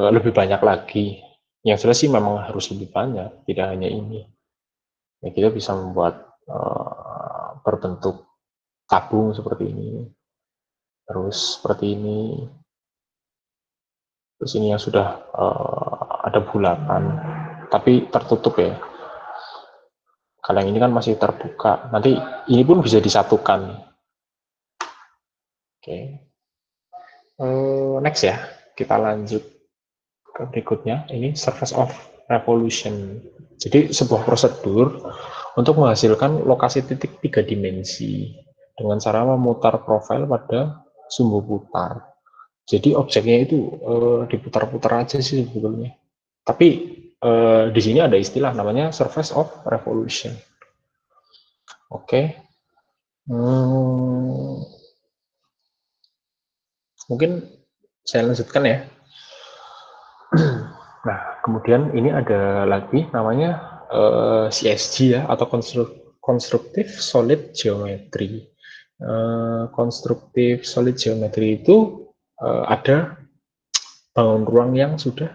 lebih banyak lagi. Yang jelas sih memang harus lebih banyak, tidak hanya ini. Ya, kita bisa membuat berbentuk tabung seperti ini, terus seperti ini, terus ini yang sudah ada bulatan, tapi tertutup ya. Kalau yang ini kan masih terbuka, nanti ini pun bisa disatukan. Oke, next ya, kita lanjut ke berikutnya. Ini surface of revolution. Jadi sebuah prosedur untuk menghasilkan lokasi titik 3 dimensi dengan cara memutar profil pada sumbu putar. Jadi objeknya itu diputar-putar aja sih sebetulnya. Tapi di sini ada istilah namanya surface of revolution. Oke. Mungkin saya lanjutkan ya. Nah, kemudian ini ada lagi namanya CSG ya, atau Constructive Solid Geometry. Constructive Solid Geometry itu ada bangun ruang yang sudah,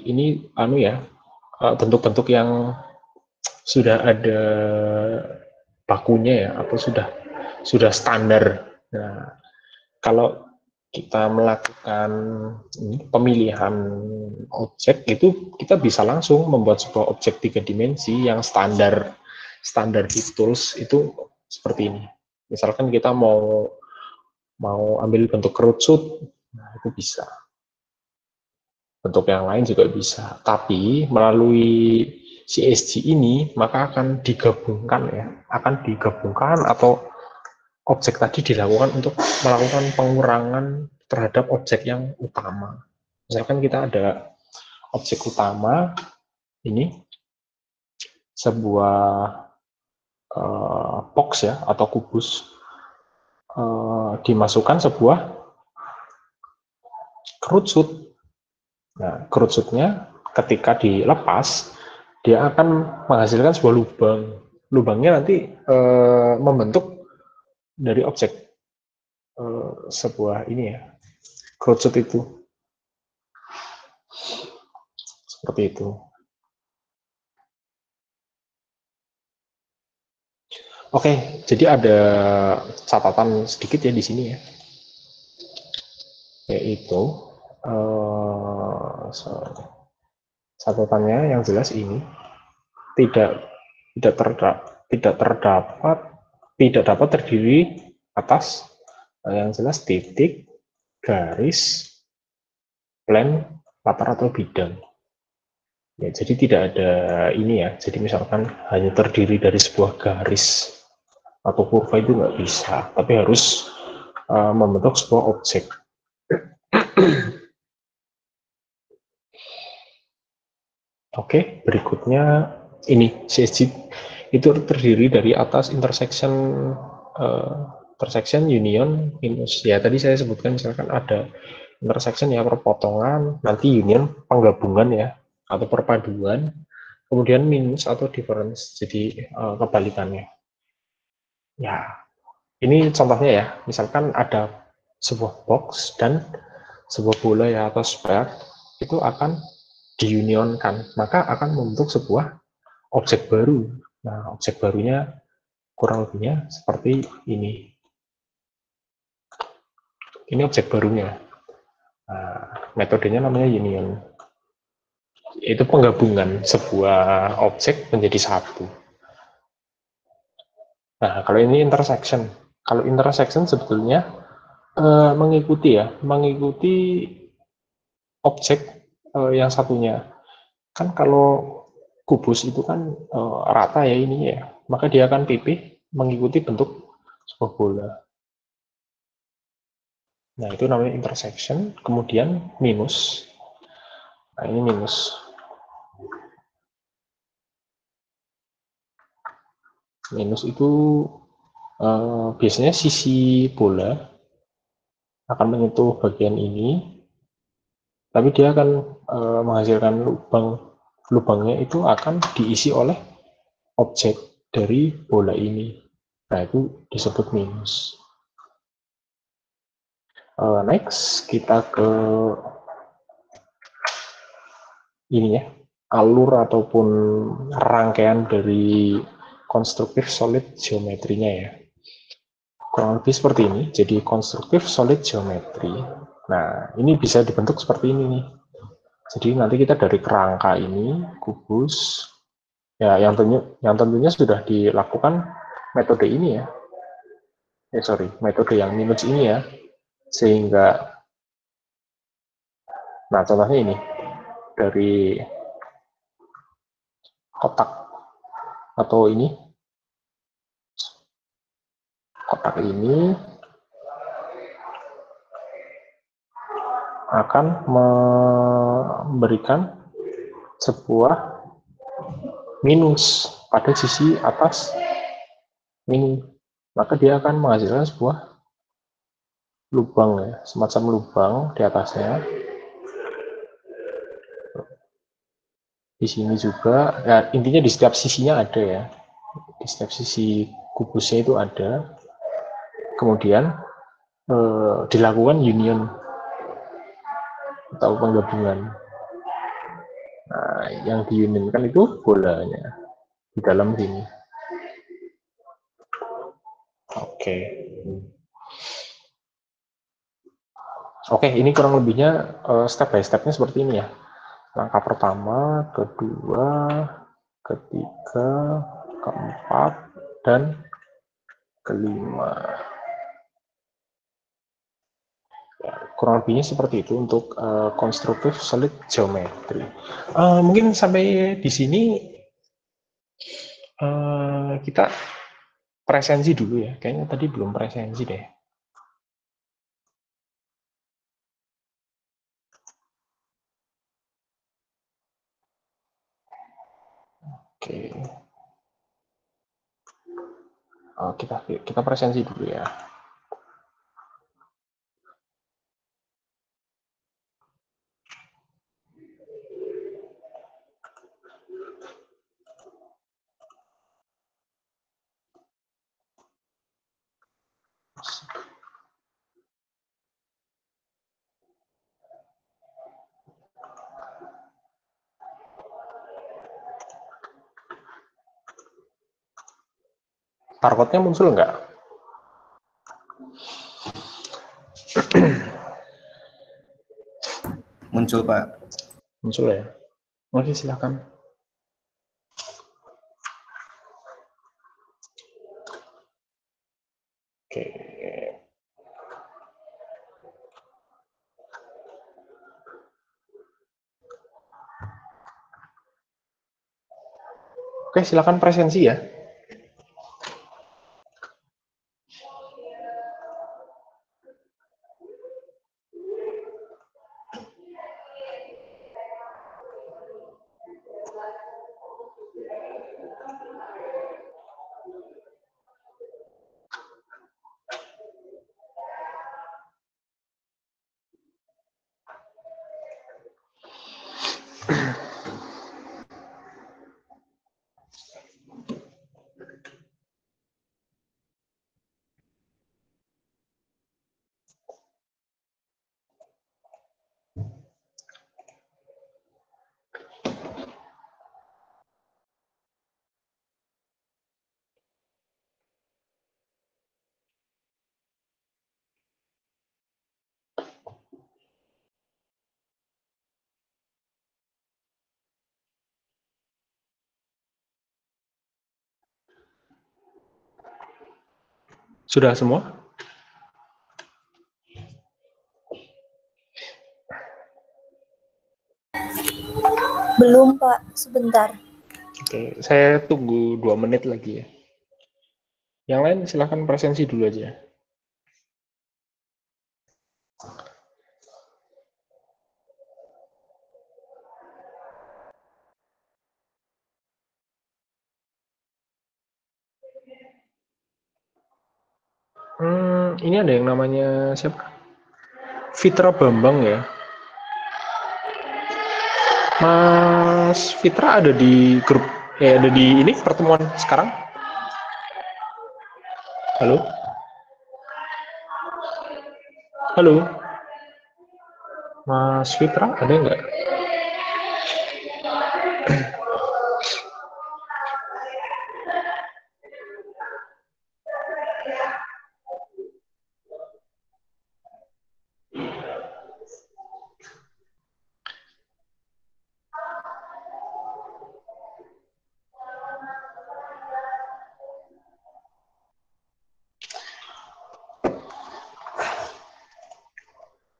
ini bentuk-bentuk yang sudah ada bakunya ya, atau sudah standar. Nah, kalau kita melakukan pemilihan objek itu, kita bisa langsung membuat sebuah objek 3 dimensi yang standar di tools itu seperti ini. Misalkan kita mau ambil bentuk kerucut, nah itu bisa. Bentuk yang lain juga bisa. Tapi melalui CSG ini maka akan digabungkan atau objek tadi dilakukan untuk melakukan pengurangan terhadap objek yang utama. Misalkan kita ada objek utama, ini sebuah box ya, atau kubus, dimasukkan sebuah kerucut. Nah, kerucutnya ketika dilepas, dia akan menghasilkan sebuah lubang. Lubangnya nanti membentuk dari objek sebuah ini ya, kerucut itu. Seperti itu. Oke, jadi ada catatan sedikit ya di sini ya. Yaitu catatannya yang jelas ini tidak dapat terdiri atas yang jelas titik, garis, plan, latar atau bidang. Ya, jadi tidak ada ini ya. Jadi misalkan hanya terdiri dari sebuah garis atau kurva itu nggak bisa, tapi harus membentuk sebuah objek. Oke, berikutnya ini CSG itu terdiri dari atas intersection union minus. Ya tadi saya sebutkan misalkan ada intersection ya perpotongan, nanti union penggabungan ya atau perpaduan, kemudian minus atau difference. Jadi kebalikannya. Ya, ini contohnya ya. Misalkan ada sebuah box dan sebuah bola ya atau sphere itu akan diunionkan, maka akan membentuk sebuah objek baru. Nah, objek barunya kurang lebihnya seperti ini. Ini objek barunya. Nah, metodenya namanya union. Itu penggabungan sebuah objek menjadi satu. Nah, kalau ini intersection. Kalau intersection sebetulnya mengikuti objek yang satunya. Kan kalau kubus itu kan rata ya ininya ya, maka dia akan pipih mengikuti bentuk sebuah bola. Nah, itu namanya intersection, kemudian minus. Nah, ini minus. Minus itu biasanya sisi bola akan menyentuh bagian ini, tapi dia akan menghasilkan lubang. Lubangnya itu akan diisi oleh objek dari bola ini. Nah, itu disebut minus. Next, kita ke ini ya, alur ataupun rangkaian dari konstruktif solid geometrinya ya. Kurang lebih seperti ini. Jadi konstruktif solid geometri. Nah, ini bisa dibentuk seperti ini nih. Jadi nanti kita dari kerangka ini, kubus, ya yang tentunya sudah dilakukan metode ini ya. Metode yang minus ini ya. Sehingga, nah contohnya ini, dari kotak atau ini, kotak ini akan memberikan sebuah minus pada sisi atas ini, maka dia akan menghasilkan sebuah lubang ya, semacam lubang di atasnya. Di sini juga, ya intinya di setiap sisinya ada ya, di setiap sisi kubusnya itu ada. Kemudian dilakukan union atau penggabungan. Nah, yang diunionkan itu bolanya di dalam sini. Oke. Oke, ini kurang lebihnya step by stepnya seperti ini ya. Langkah pertama, kedua, ketiga, keempat, dan kelima. Ya, kurang lebihnya seperti itu untuk konstruktif solid geometry. Mungkin sampai di sini kita presensi dulu ya. Kayaknya tadi belum presensi deh. Oke. Kita presensi dulu ya. Barcode-nya muncul nggak? Muncul, Pak. Muncul ya. Oke, silakan. Oke. Oke, silakan presensi ya. Sudah semua? Belum, Pak. Sebentar. Oke, saya tunggu 2 menit lagi ya. Yang lain silahkan presensi dulu aja. Ini ada yang namanya siapa? Fitra Bambang ya. Mas Fitra ada di grup, ada di ini pertemuan sekarang? Halo? Halo? Mas Fitra ada nggak?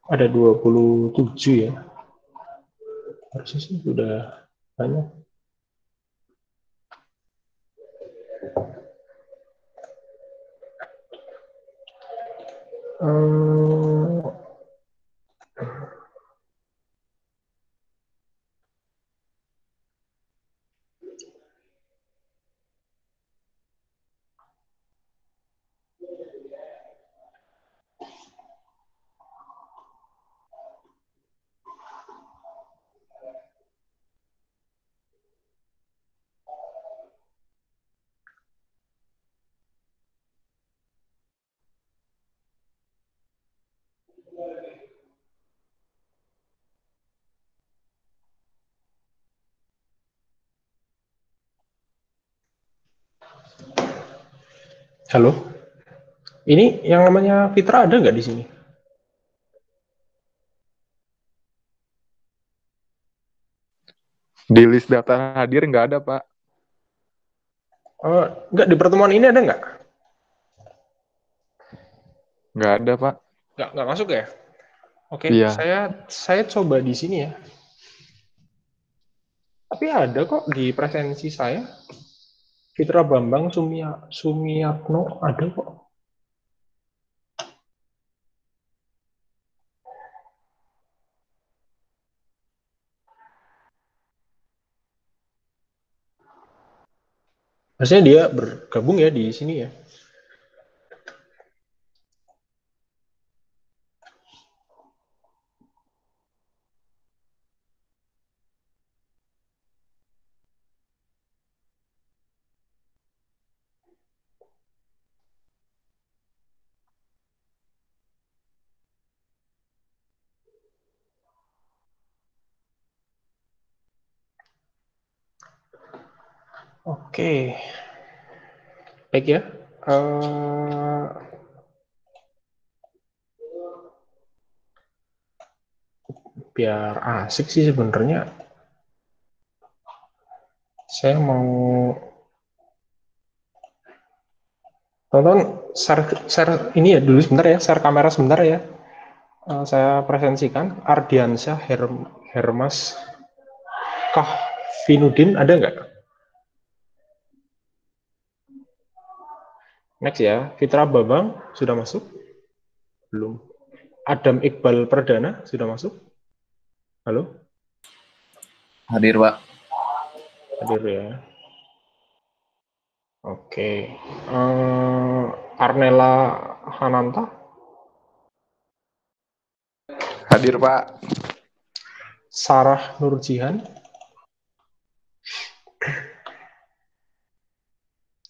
Ada 27 ya. Harusnya sih sudah banyak. Halo? Ini yang namanya Fitra ada nggak di sini? Di list daftar hadir nggak ada, Pak. Nggak, di pertemuan ini ada nggak? Nggak ada, Pak. Nggak masuk ya? Oke, Iya. saya coba di sini ya. Tapi ada kok di presensi saya. Fitra Bambang Sumiatno ada kok. Harusnya dia bergabung ya di sini ya. Oke. Baik ya. Biar asik sih sebenarnya. Saya mau tonton share ini ya dulu sebentar ya, share kamera sebentar ya. Saya presensikan Ardiansyah Hermas Kahvinudin ada nggak? Next ya, Fitra Bambang sudah masuk? Belum. Adam Iqbal Perdana sudah masuk? Halo? Hadir, Pak. Hadir ya. Oke. Arnella Hananta? Hadir, Pak. Sarah Nurjihan?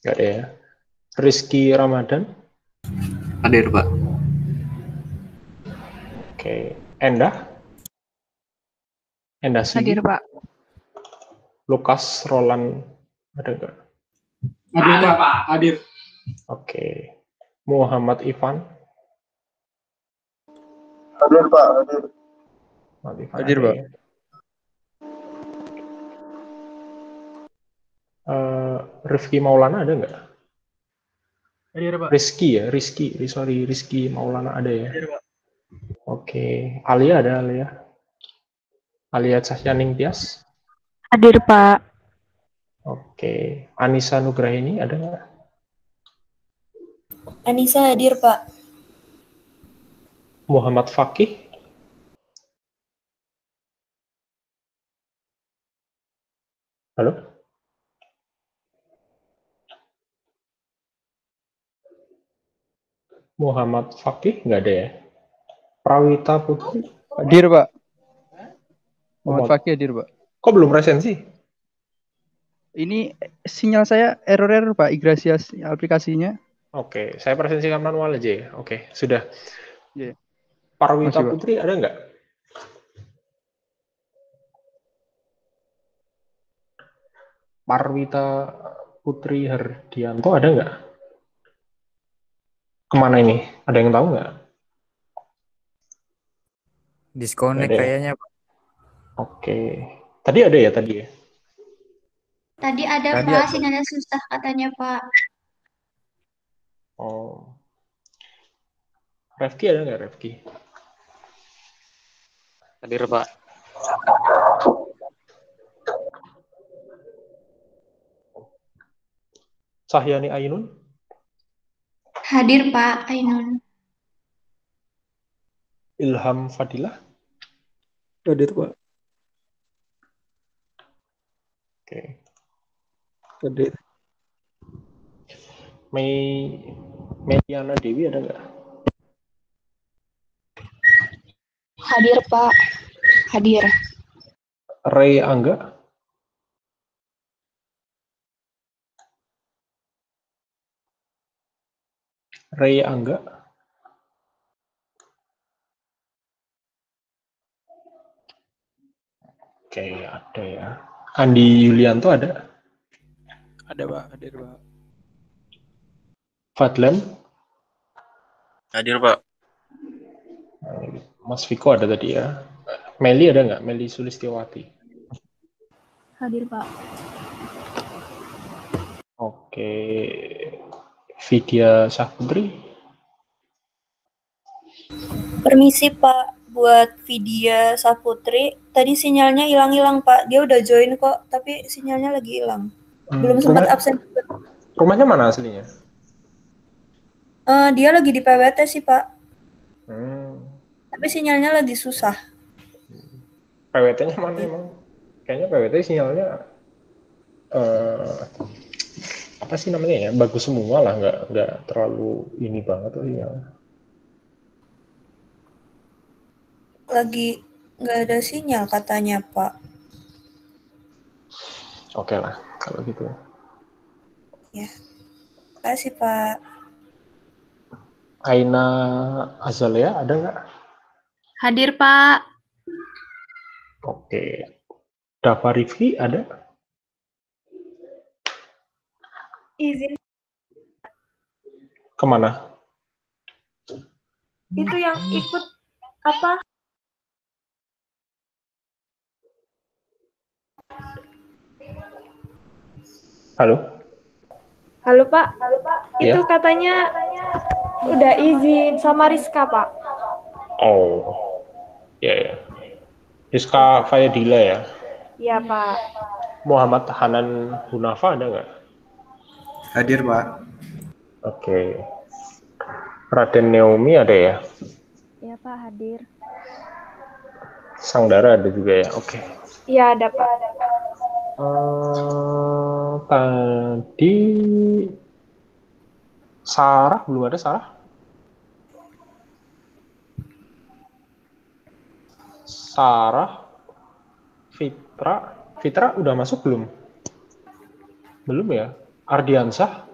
Nggak ada ya. Rizky Ramadan? Hadir, Pak. Oke. Endah? Endah Sigi? Hadir, Pak. Lukas Roland ada nggak? Ada Pak, hadir. Oke. Muhammad Ivan? Hadir Pak, hadir. Muhammad Ivan Hadir, ada Pak. ya. Rifki Maulana ada nggak? Hadir Pak. Rizky ya, Rizky Maulana ada ya. Hadir Pak. Oke, Alia ada Alia. Alia Cahyaning Tias. Hadir, Pak. Oke, Anissa Nugrahini ada nggak? Anissa hadir, Pak. Muhammad Fakih. Halo? Muhammad Fakih nggak ada ya? Prawita Putri. Hadir, Pak. Muhammad Fakih hadir, Pak. Kok belum presensi? Ini sinyal saya error, Pak. Igrasias aplikasinya. Oke, saya presensikan manual aja ya. Oke, sudah. Iya. Parwita Masih, Pak. Putri ada nggak? Parwita Putri Herdianto ada nggak? Kemana ini? Ada yang tahu nggak? Disconnect Ada ya? kayaknya, Pak. Oke. Tadi ada ya tadi ya? Tadi ada Tadi Pak, ada. sinyalnya susah katanya Pak. Oh. Refki ada nggak Refki? Hadir Pak. Cahyani Ainun? Hadir Pak Ainun. Ilham Fadilah? Hadir, Pak. Oke. Hadir. Meliana Dewi ada nggak? Hadir, Pak. Hadir. Ray Angga? Ray Angga? Oke, ada ya. Andi Yulianto ada? Ada Pak, hadir Pak. Fadlan? Hadir Pak. Mas Viko ada tadi ya. Meli ada nggak? Meli Sulistiawati. Hadir, Pak. Oke. Vidya Saputri. Permisi Pak, buat Vidya Saputri. Tadi sinyalnya hilang-hilang Pak. Dia udah join kok, tapi sinyalnya lagi hilang. Belum sempat absen. Rumahnya mana aslinya? Dia lagi di PWT sih Pak. Hmm. Tapi sinyalnya lagi susah. PWT-nya mana emang? Kayaknya PWT sinyalnya apa sih namanya ya? Bagus semua lah, nggak terlalu ini banget tuh sinyalnya. Lagi nggak ada sinyal katanya Pak. Oke lah, kalau gitu. Ya, makasih Pak. Aina Azalea ada nggak? Hadir Pak. Oke. Dava Rifki ada? Izin. Kemana? Itu yang ikut apa? Halo? Halo Pak. Ya. Itu katanya udah izin sama Rizka Pak. Oh, ya. Rizka Fayadila ya. Iya Pak. Muhammad Hanan Hunafa ada nggak? Hadir, Pak. Oke. Raden Naomi ada ya? Ya Pak, hadir. Sangdara ada juga ya? Oke. Iya, ada Pak. Tadi Sarah belum ada Sarah? Sarah, Fitra udah masuk belum? Belum ya? Ardiansah?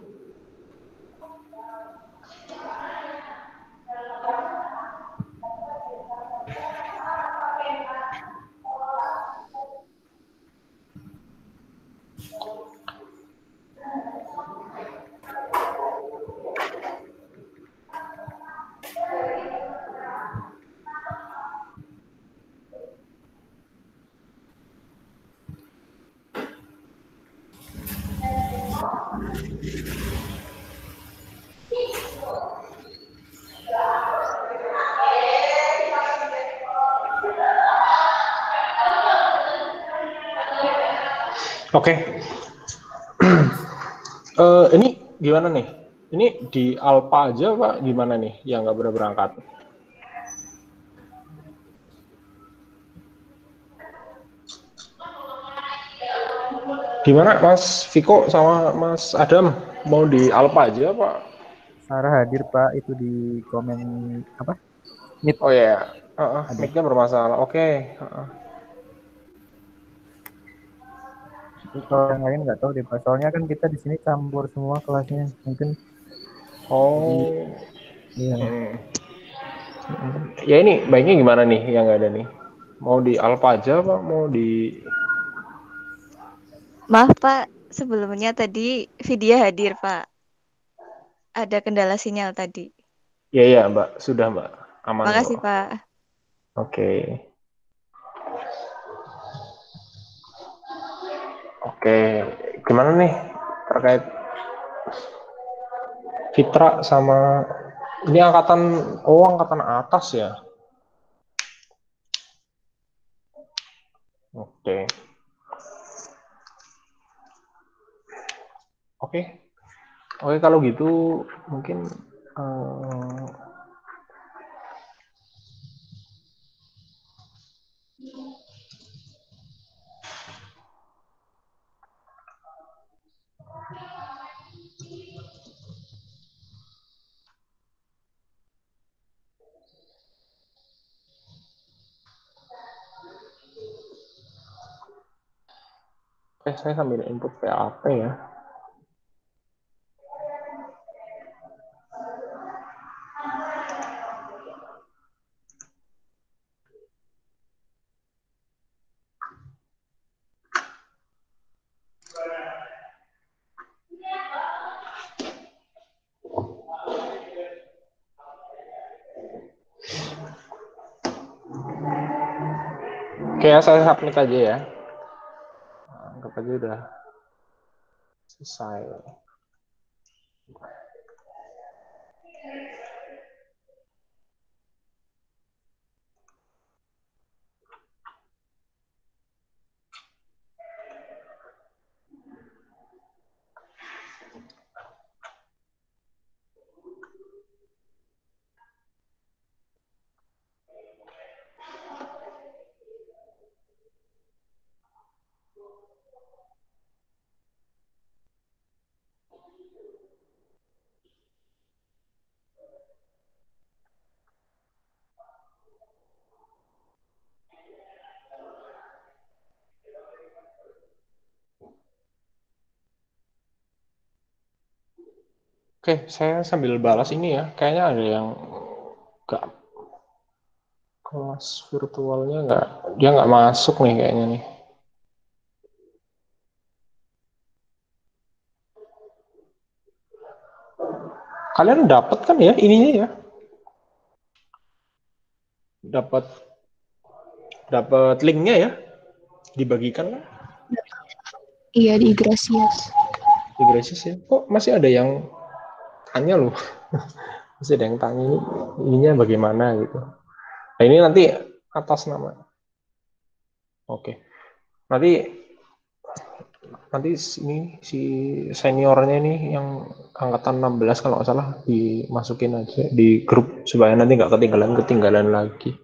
Oke. Ini gimana nih? Ini di Alpha aja Pak, gimana nih yang nggak boleh berangkat? Gimana Mas Viko sama Mas Adam? Mau di Alpha aja Pak? Sarah hadir Pak, itu di komen apa? Meet. Oh ya, mic-nya bermasalah. Oke. Kalau yang lain nggak tahu deh Pak. Soalnya kan kita di sini campur semua kelasnya. Mungkin. Oh. Iya. Ya ini baiknya gimana nih yang nggak ada nih? Mau di Alpha aja Pak? Mau di... Maaf Pak, sebelumnya tadi Vidya hadir Pak. Ada kendala sinyal tadi. Ya Mbak, sudah Mbak. Aman. Makasih Pak. Oke, gimana nih terkait Fitra sama ini angkatan atas ya? Oke, kalau gitu mungkin saya sambil input PAP ya. Oke ya, saya submit aja ya. Anggap aja udah selesai. Oke, saya sambil balas ini ya. Kayaknya ada yang nggak, kelas virtualnya dia nggak masuk nih kayaknya nih. Kalian dapat kan ya ininya ya? Dapat linknya ya? Dibagikan kan? Iya, di Gracias. Di Gracias ya. Kok masih ada yang tanya loh? Masih ada yang tanya ini ininya bagaimana gitu. Nah ini nanti atas nama. Oke. Nanti nanti ini si seniornya nih yang angkatan 16 kalau nggak salah dimasukin aja di grup supaya nanti nggak ketinggalan lagi.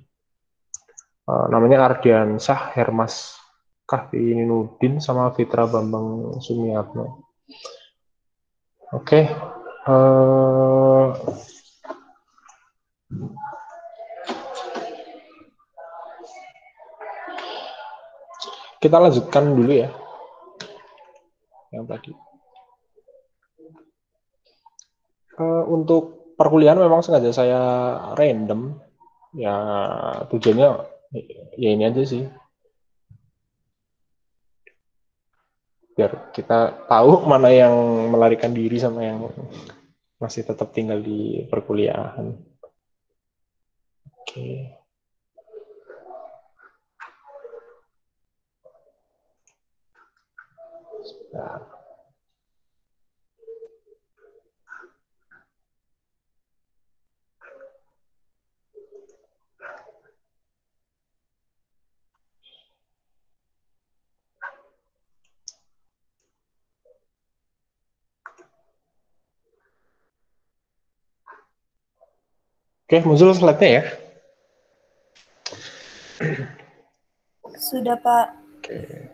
Namanya Ardiansah Hermas Kahfinudin sama Fitra Bambang Sumiatno. Oke. Kita lanjutkan dulu ya yang tadi. Untuk perkuliahan memang sengaja saya random, ya tujuannya ya ini aja sih, biar kita tahu mana yang melarikan diri sama yang masih tetap tinggal di perkuliahan. Oke. Sebentar. Oke, muncul slide-nya ya. Sudah, Pak. Oke.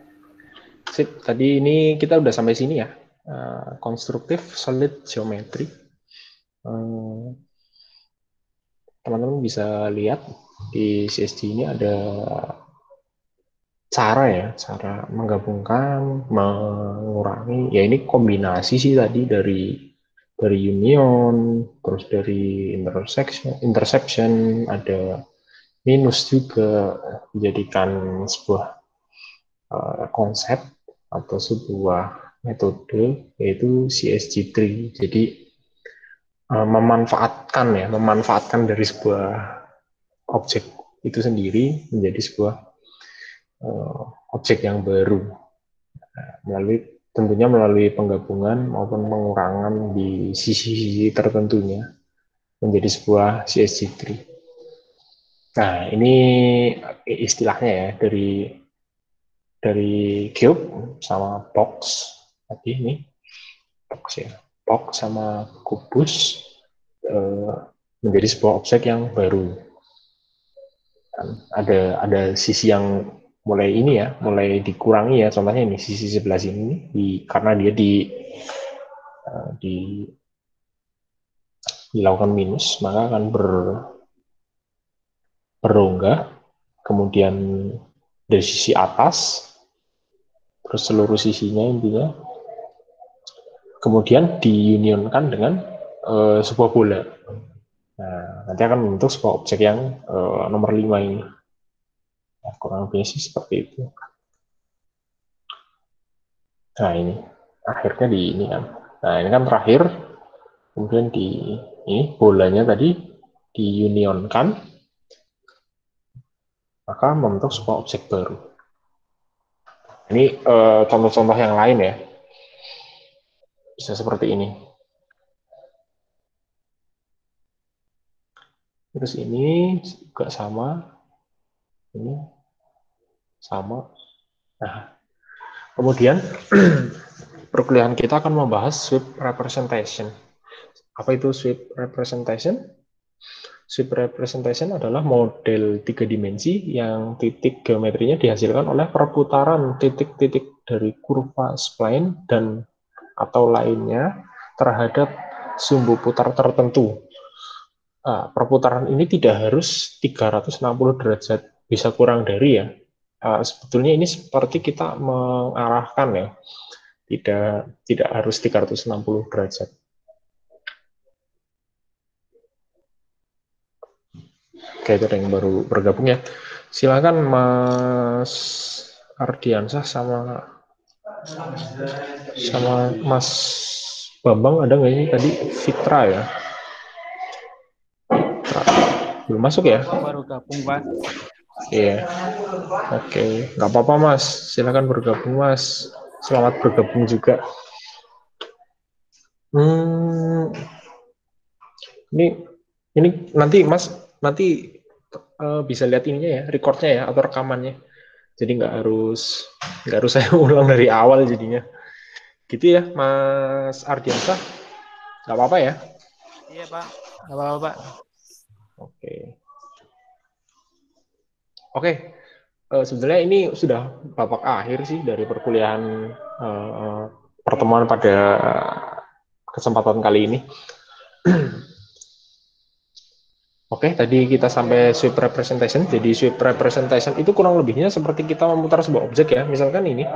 Sip, tadi ini kita udah sampai sini ya. Konstruktif solid geometry. Teman-teman bisa lihat di CSG ini ada cara menggabungkan, mengurangi. Ya ini kombinasi sih tadi dari union, terus dari intersection, ada minus juga, menjadikan sebuah konsep atau sebuah metode yaitu CSG3. Jadi memanfaatkan dari sebuah objek itu sendiri menjadi sebuah objek yang baru, tentunya melalui penggabungan maupun pengurangan di sisi-sisi tertentunya menjadi sebuah CSG3. Nah, ini istilahnya ya dari cube sama box tadi ini box ya. Box sama kubus menjadi sebuah objek yang baru. Ada sisi yang mulai dikurangi ya. Contohnya ini sisi sebelah sini karena dia dilakukan minus, maka akan berrongga. Kemudian dari sisi atas, terus seluruh sisinya intinya, kemudian diunionkan dengan sebuah bola. Nah, nanti akan membentuk sebuah objek yang nomor 5 ini. Nah, kurang lebih sih seperti itu. Nah, ini akhirnya di ini kan. Nah, ini kan terakhir. Kemudian ini bolanya tadi diunionkan, maka membentuk sebuah objek baru. Ini contoh-contoh yang lain ya. Bisa seperti ini. Terus ini juga sama. Ini sama. Nah, kemudian perkuliahan kita akan membahas sweep representation. Apa itu sweep representation? Sweep representation adalah model 3 dimensi yang titik geometrinya dihasilkan oleh perputaran titik-titik dari kurva spline dan atau lainnya terhadap sumbu putar tertentu. Perputaran ini tidak harus 360 derajat, bisa kurang dari ya. Sebetulnya ini seperti kita mengarahkan ya, tidak harus 360 derajat. Oke, itu ada yang baru bergabung ya. Silakan Mas Ardiansah sama Mas Bambang, ada nggak ini tadi Fitra ya? Belum masuk ya? Baru gabung, Pak. Iya. Oke, nggak apa-apa Mas. Silakan bergabung Mas. Selamat bergabung juga. Ini nanti Mas bisa lihat ininya ya, recordnya ya atau rekamannya. Jadi nggak harus saya ulang dari awal jadinya. Gitu ya, Mas Ardiansah? Nggak apa-apa ya? Iya, Pak. Nggak apa-apa, Pak. Oke. Sebenarnya ini sudah babak akhir sih dari perkuliahan pertemuan pada kesempatan kali ini. Oke, tadi kita sampai sweep representation. Jadi sweep representation itu kurang lebihnya seperti kita memutar sebuah objek ya. Misalkan ini,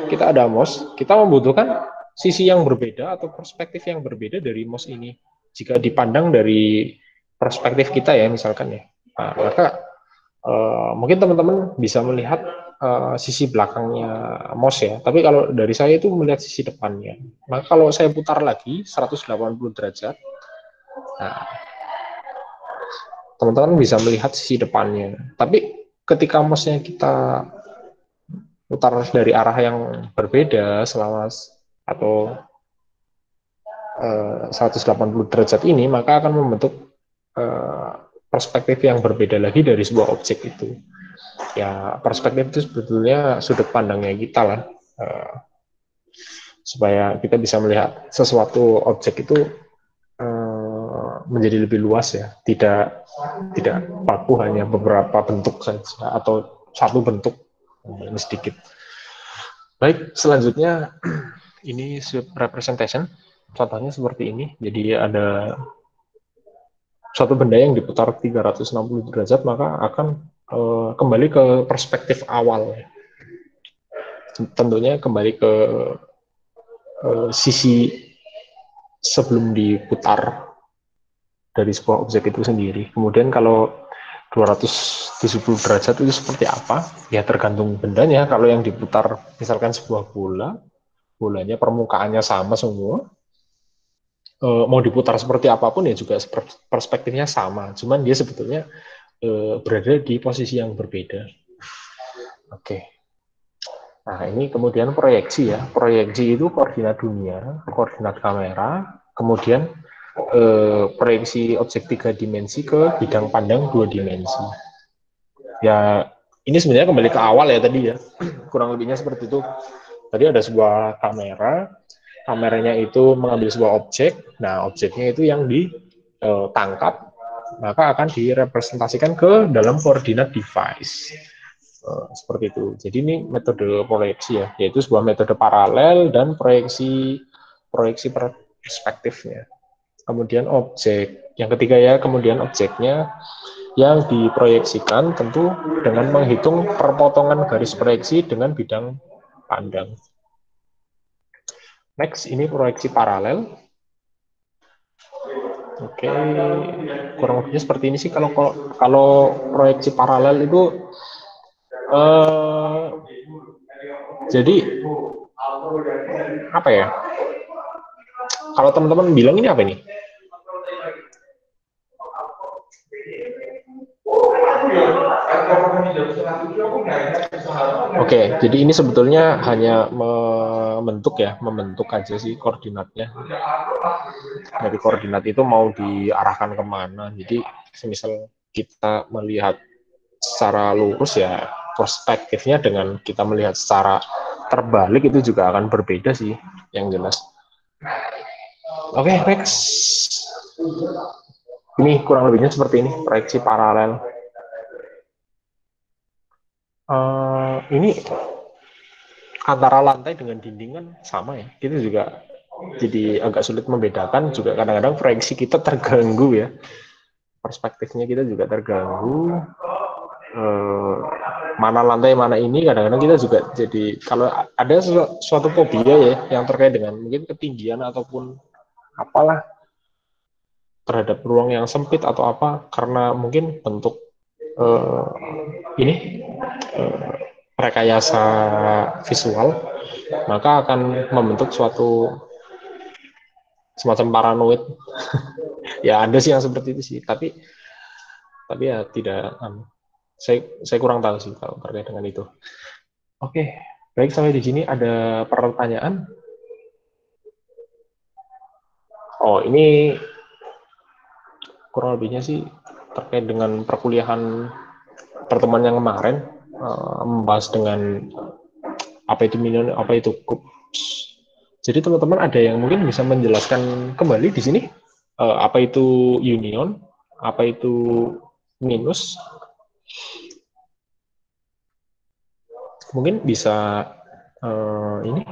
kita ada mouse, kita membutuhkan sisi yang berbeda atau perspektif yang berbeda dari mouse ini. Jika dipandang dari perspektif kita ya, misalkan ya. Nah, maka mungkin teman-teman bisa melihat sisi belakangnya mouse ya. Tapi kalau dari saya itu melihat sisi depannya. Maka kalau saya putar lagi 180 derajat, nah, teman-teman bisa melihat sisi depannya. Tapi ketika mouse-nya kita putar dari arah yang berbeda atau 180 derajat ini, maka akan membentuk perspektif yang berbeda lagi dari sebuah objek itu. Ya, perspektif itu sebetulnya sudut pandangnya kita lah, supaya kita bisa melihat sesuatu objek itu menjadi lebih luas ya, tidak baku hanya beberapa bentuk saja atau satu bentuk ini sedikit. Baik, selanjutnya ini sweep representation. Contohnya seperti ini. Jadi ada suatu benda yang diputar 360 derajat, maka akan kembali ke perspektif awal. Tentunya kembali ke sisi sebelum diputar dari sebuah objek itu sendiri. Kemudian kalau 270 derajat itu seperti apa? Ya tergantung bendanya. Kalau yang diputar misalkan sebuah bolanya permukaannya sama semua, mau diputar seperti apapun ya juga perspektifnya sama. Cuman dia sebetulnya berada di posisi yang berbeda. Oke. Nah, ini kemudian proyeksi ya. Proyeksi itu koordinat dunia, koordinat kamera, kemudian proyeksi objek 3 dimensi ke bidang pandang 2 dimensi. Ya, ini sebenarnya kembali ke awal ya tadi ya. Kurang lebihnya seperti itu. Tadi ada sebuah kamera, kameranya itu mengambil sebuah objek. Nah, objeknya itu yang ditangkap, maka akan direpresentasikan ke dalam koordinat device. Seperti itu. Jadi ini metode proyeksi ya, yaitu sebuah metode paralel dan proyeksi perspektifnya. Kemudian objek yang ketiga ya, kemudian objeknya yang diproyeksikan tentu dengan menghitung perpotongan garis proyeksi dengan bidang pandang. Next, ini proyeksi paralel. Oke, kurang lebihnya seperti ini sih kalau proyeksi paralel itu jadi apa ya? Kalau teman-teman bilang ini apa ini? Oke, jadi ini sebetulnya hanya membentuk aja sih koordinatnya. Dari koordinat itu mau diarahkan kemana. Jadi, semisal kita melihat secara lurus ya, perspektifnya dengan kita melihat secara terbalik itu juga akan berbeda sih, yang jelas. Oke, next. Ini kurang lebihnya seperti ini, proyeksi paralel. Ini antara lantai dengan dinding kan sama ya. Kita juga jadi agak sulit membedakan, juga kadang-kadang proyeksi kita terganggu ya. Perspektifnya kita juga terganggu. Mana lantai mana ini, kadang-kadang kita juga jadi, kalau ada suatu fobia ya yang terkait dengan mungkin ketinggian ataupun apalah terhadap ruang yang sempit atau apa, karena mungkin bentuk rekayasa visual, maka akan membentuk suatu semacam paranoid. Ya ada sih yang seperti itu sih, tapi ya tidak, saya kurang tahu sih kalau terkait dengan itu. Oke, baik, sampai di sini ada pertanyaan. Oh, ini kurang lebihnya sih terkait dengan perkuliahan pertemuan yang kemarin. membahas dengan apa itu minion, apa itu kup. Jadi teman-teman ada yang mungkin bisa menjelaskan kembali di sini apa itu union, apa itu minus. Mungkin bisa ini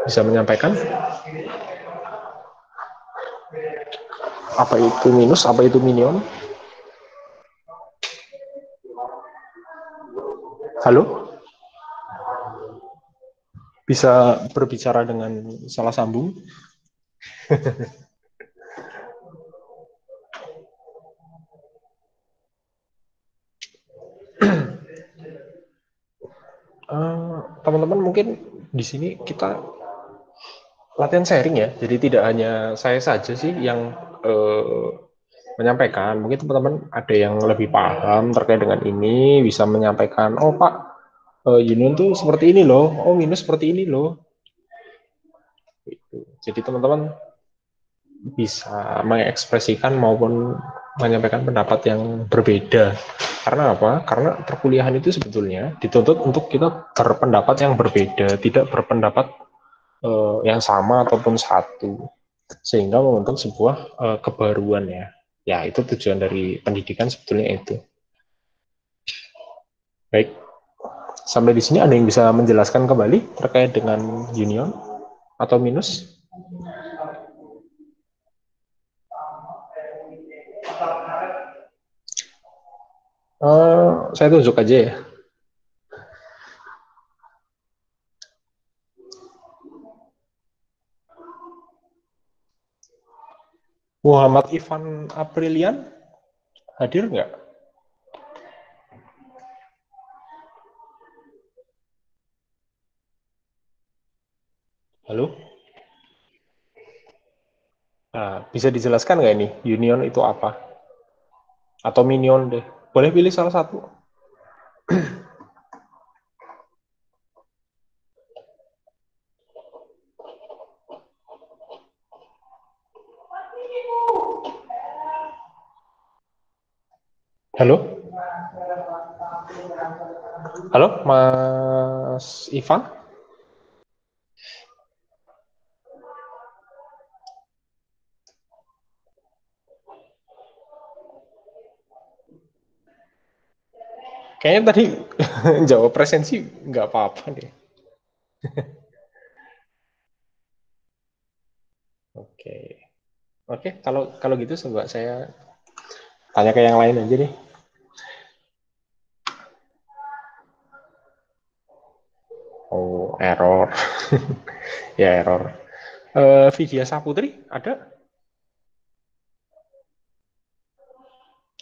bisa menyampaikan apa itu minus, apa itu minion. Halo? Bisa berbicara dengan salah sambung? Teman-teman mungkin di sini kita latihan sharing ya, jadi tidak hanya saya saja sih yang menyampaikan. Mungkin teman-teman ada yang lebih paham terkait dengan ini, bisa menyampaikan, oh Pak, union tuh seperti ini loh, oh minus seperti ini loh. Jadi teman-teman bisa mengekspresikan maupun menyampaikan pendapat yang berbeda. Karena apa? Karena perkuliahan itu sebetulnya dituntut untuk kita berpendapat yang berbeda, tidak berpendapat yang sama ataupun satu, sehingga membentuk sebuah kebaruan ya. Ya, itu tujuan dari pendidikan sebetulnya itu. Baik, sampai di sini ada yang bisa menjelaskan kembali terkait dengan union atau minus? Saya tunjuk aja ya. Muhammad Ivan Aprilian hadir nggak? Halo? Nah, bisa dijelaskan nggak ini union itu apa? Atau minion deh. Boleh pilih salah satu. Halo? Halo, Mas Ivan? Kayaknya tadi jawab presensi nggak apa-apa deh. Oke, kalau gitu coba saya tanya ke yang lain aja deh. Oh, error. Ya, error. Vidya Saputri ada?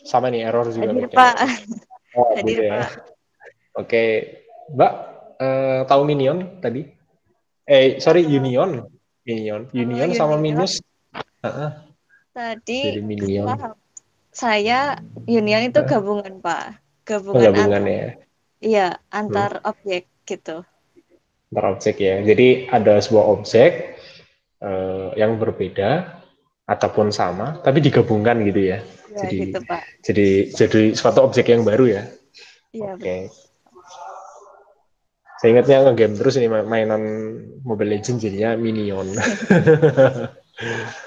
Sama nih, error juga. Hadir, Pak. Oh, hadir, ya. Pak. Oke, Mbak, tahu minion tadi? Sorry, union. Union sama minus. Tadi jadi minion. paham. Saya union itu gabungan, Pak. Gabungan Gabungan antar, ya. Iya, antar objek gitu. Antar objek ya. Jadi ada sebuah objek yang berbeda ataupun sama, tapi digabungkan gitu ya. Ya, jadi gitu, Pak. Jadi suatu objek yang baru ya. Iya, Oke. Saya ingatnya nge-game terus ini mainan Mobile Legends jadinya minion.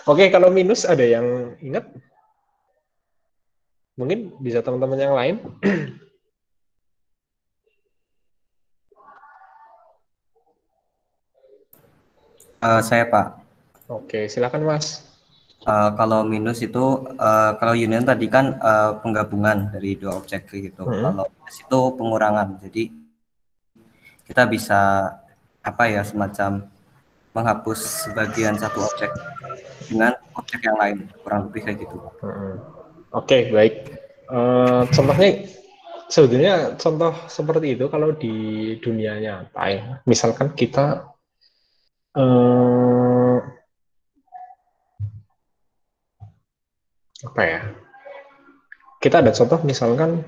Oke, kalau minus ada yang ingat? Mungkin bisa teman-teman yang lain. Saya, Pak. Oke, silakan Mas. Kalau minus itu, kalau union tadi kan penggabungan dari dua objek gitu. Kalau minus itu pengurangan. Jadi kita bisa apa ya, semacam menghapus sebagian satu objek dengan objek yang lain, kurang lebih kayak gitu. Oke, baik. Contohnya sebetulnya contoh seperti itu kalau di dunia nyata ya. Misalkan kita apa ya? Kita ada contoh misalkan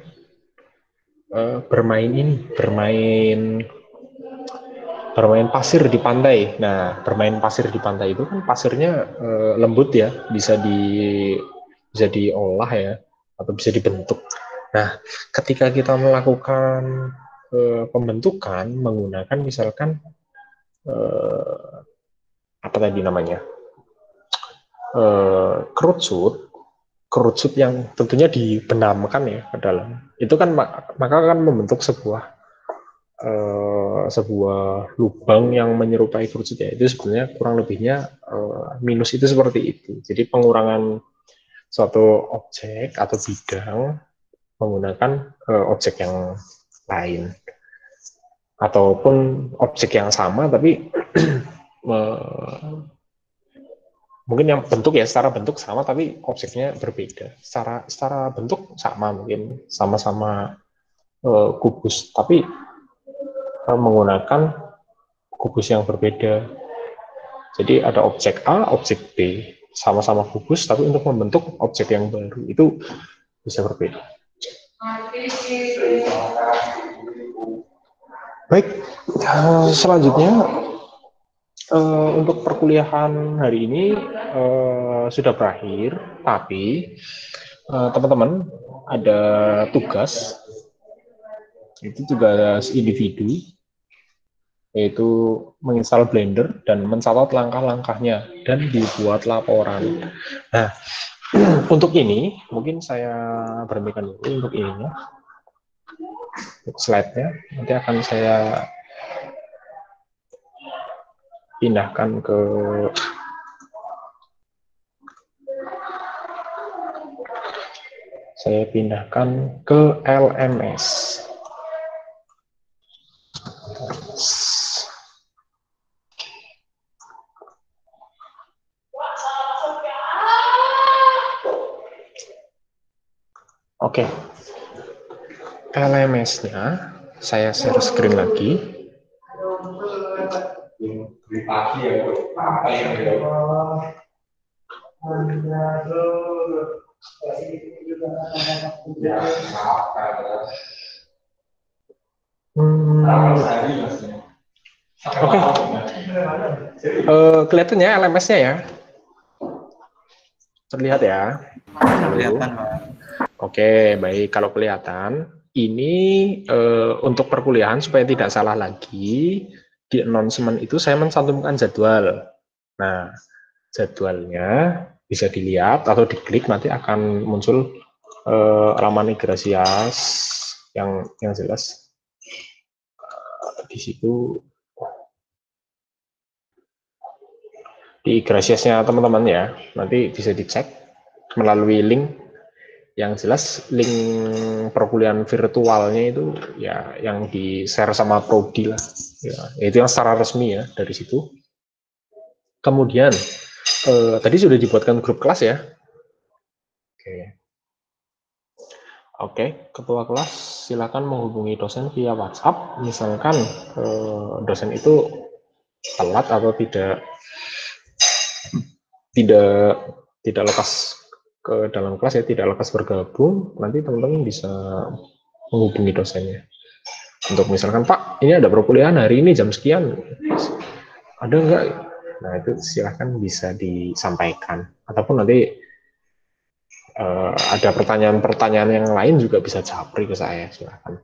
bermain pasir di pantai. Nah, bermain pasir di pantai itu kan pasirnya lembut ya, bisa diolah ya, atau bisa dibentuk. Nah, ketika kita melakukan pembentukan menggunakan misalkan apa tadi namanya, kerucut yang tentunya dibenamkan ya ke dalam, itu kan maka akan membentuk sebuah lubang yang menyerupai kerucut ya. Itu sebenarnya kurang lebihnya minus itu seperti itu. Jadi pengurangan suatu objek atau bidang menggunakan objek yang lain, ataupun objek yang sama tapi mungkin yang bentuk ya, secara bentuk sama tapi objeknya berbeda. Secara bentuk sama, mungkin sama-sama kubus tapi menggunakan kubus yang berbeda. Jadi ada objek A, objek B, sama-sama kubus tapi untuk membentuk objek yang baru itu bisa berbeda. Baik, selanjutnya untuk perkuliahan hari ini sudah berakhir, tapi teman-teman ada tugas, itu tugas individu, yaitu menginstal Blender dan mencatat langkah-langkahnya dan dibuat laporan. Nah, untuk ini mungkin saya berhentikan dulu untuk ininya, untuk slide-nya. Nanti akan saya pindahkan ke LMS. Oke, LMS-nya saya share screen lagi. Oke, kelihatannya LMS-nya ya, terlihat ya. Kelihatan, Pak. Oke, baik. Kalau kelihatan, ini untuk perkuliahan supaya tidak salah lagi, di announcement itu saya mencantumkan jadwal. Nah, jadwalnya bisa dilihat atau diklik, nanti akan muncul halaman Igrasias yang jelas. Di situ di Igrasiasnya teman-teman ya, nanti bisa dicek melalui link. Yang jelas link perkuliahan virtualnya itu ya yang di-share sama Prodi lah. Ya, itu yang secara resmi ya dari situ. Kemudian tadi sudah dibuatkan grup kelas ya. Oke, ketua kelas silakan menghubungi dosen via WhatsApp. Misalkan dosen itu telat atau tidak lekas ke dalam kelas ya, tidak lekas bergabung, nanti teman-teman bisa menghubungi dosennya. Untuk misalkan, Pak, ini ada perkuliahan hari ini jam sekian, ada enggak? Nah, itu silahkan bisa disampaikan. Ataupun nanti ada pertanyaan-pertanyaan yang lain juga bisa japri ke saya, silahkan.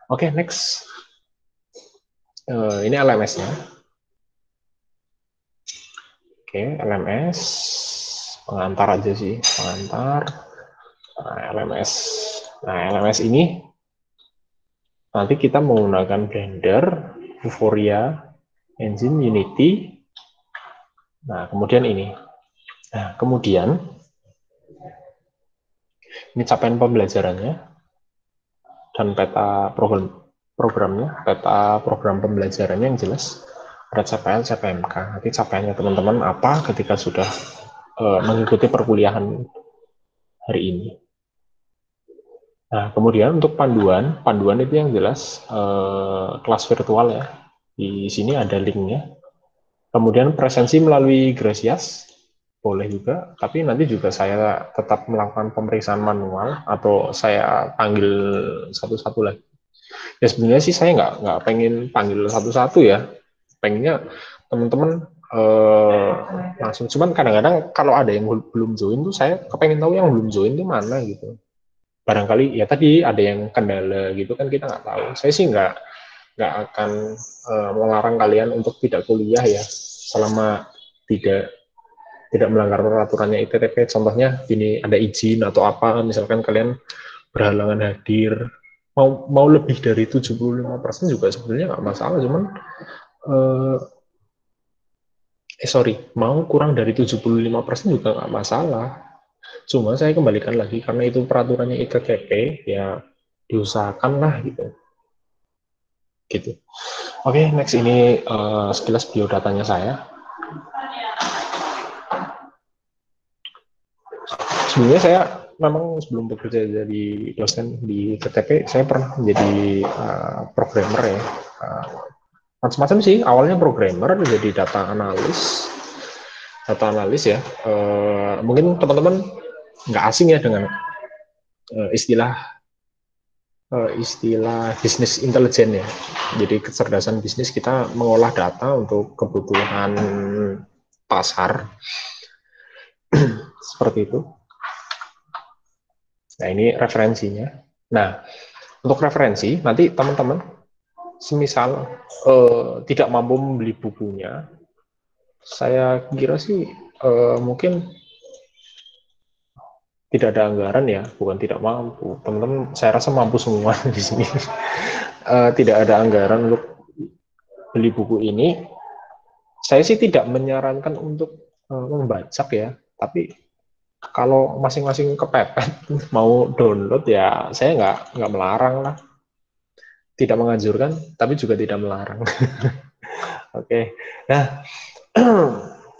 Oke, next. Ini LMS-nya. Oke, LMS. Pengantar aja sih, pengantar. LMS. Nah, LMS ini nanti kita menggunakan Blender, Vuforia, Engine, Unity. Nah, kemudian ini. Nah, kemudian ini capaian pembelajarannya dan peta programnya, peta program pembelajarannya yang jelas. Ada capaian CPMK. Nanti capaiannya teman-teman apa ketika sudah mengikuti perkuliahan hari ini. Nah, kemudian untuk panduan itu yang jelas kelas virtual ya. Di sini ada linknya. Kemudian presensi melalui Igrasias, boleh juga, tapi nanti juga saya tetap melakukan pemeriksaan manual atau saya panggil satu-satu lagi. Ya sebenarnya sih saya nggak pengen panggil satu-satu ya, pengennya teman-teman langsung. Cuman kadang-kadang kalau ada yang belum join tuh saya kepengen tahu yang belum join tuh mana gitu. barangkali ya tadi ada yang kendala gitu kan, kita nggak tahu. Saya sih nggak akan melarang kalian untuk tidak kuliah ya, selama tidak melanggar peraturannya ITTP. Contohnya ini ada izin atau apa, misalkan kalian berhalangan hadir, mau lebih dari 75% juga sebenarnya nggak masalah, cuman mau kurang dari 75% juga nggak masalah. Cuma saya kembalikan lagi, karena itu peraturannya ITTP, ya diusahakan lah gitu. Oke, next, ini sekilas biodatanya saya. Sebenarnya saya memang sebelum bekerja jadi dosen di ITTP, saya pernah menjadi programmer ya. Macam-macam sih, awalnya programmer, jadi data analis ya. Mungkin teman-teman nggak asing ya dengan istilah bisnis intelijen ya. Jadi kecerdasan bisnis, kita mengolah data untuk kebutuhan pasar. Seperti itu. Nah, ini referensinya. Nah, untuk referensi, nanti teman-teman semisal tidak mampu membeli bukunya, saya kira sih mungkin tidak ada anggaran ya, bukan tidak mampu. Teman-teman, saya rasa mampu semua di sini. Tidak ada anggaran untuk beli buku ini. Saya sih tidak menyarankan untuk membajak ya, tapi kalau masing-masing kepepet mau download ya, saya nggak melarang lah. Tidak menganjurkan, tapi juga tidak melarang. Oke. Nah,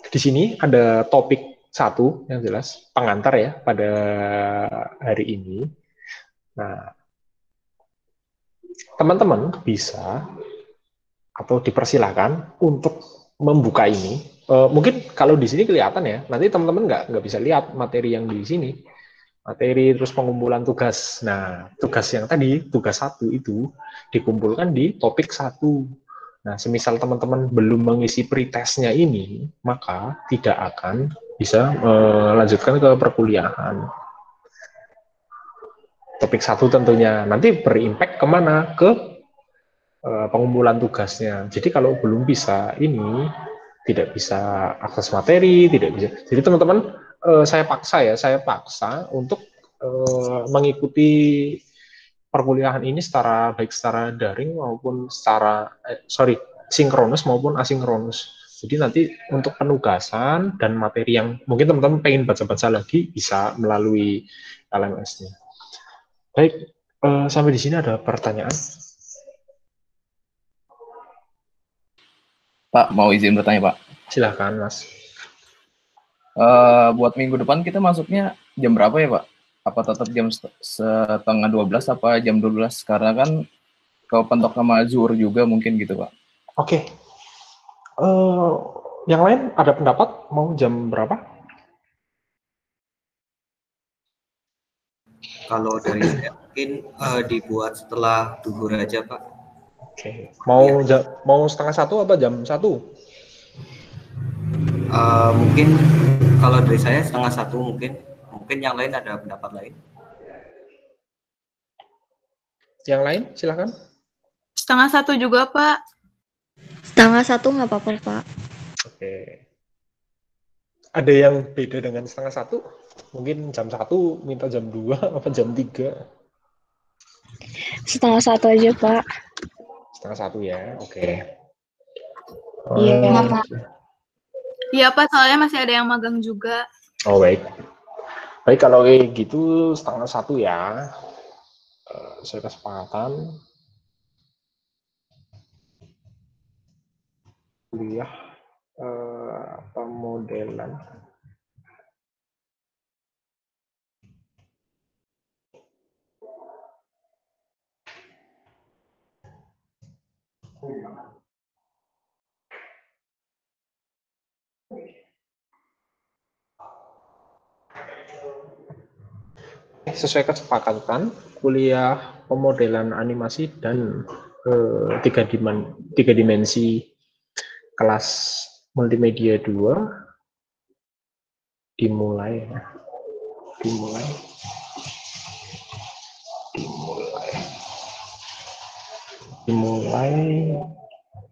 di sini ada topik satu yang jelas, pengantar ya pada hari ini. Nah, teman-teman bisa atau dipersilakan untuk membuka ini. Mungkin kalau di sini kelihatan ya, nanti teman-teman nggak bisa lihat materi yang di sini. Materi terus pengumpulan tugas. Nah, tugas yang tadi, tugas 1 itu dikumpulkan di topik 1. Nah, semisal teman-teman belum mengisi pretestnya ini, maka tidak akan bisa melanjutkan ke perkuliahan. Topik 1 tentunya nanti berimpact kemana? Ke pengumpulan tugasnya. Jadi kalau belum bisa ini, tidak bisa akses materi, tidak bisa. Jadi teman-teman, saya paksa untuk mengikuti perkuliahan ini baik secara daring maupun secara sinkronus maupun asinkronus. Jadi nanti untuk penugasan dan materi yang mungkin teman-teman pengen baca-baca lagi, bisa melalui LMS-nya. Baik, sampai di sini ada pertanyaan? Pak, mau izin bertanya, Pak? Silahkan, Mas. Buat minggu depan kita masuknya jam berapa ya, Pak? Apa tetap jam setengah 12 apa jam 12? Karena kan ke pentok sama Zuhur juga mungkin gitu, Pak. Oke. Yang lain ada pendapat mau jam berapa? Kalau dari saya mungkin dibuat setelah duhur aja, Pak. Oke. Mau setengah 1 apa jam 1? Mungkin kalau dari saya setengah 1 mungkin yang lain ada pendapat lain. Yang lain silakan. Setengah 1 juga, Pak. Setengah 1 nggak apa-apa, Pak. Oke. Ada yang beda dengan setengah 1? Mungkin jam 1 minta jam 2 apa jam 3? Setengah 1 aja, Pak. Setengah 1 ya, oke. Iya. Iya, Pak, soalnya masih ada yang magang juga. Oh, baik. Baik, kalau kayak gitu setengah 1 ya. Saya kesepakatan. Kuliah pemodelan. Sesuai kesepakatan, kuliah pemodelan animasi dan 3 dimensi kelas multimedia 2 dimulai. dimulai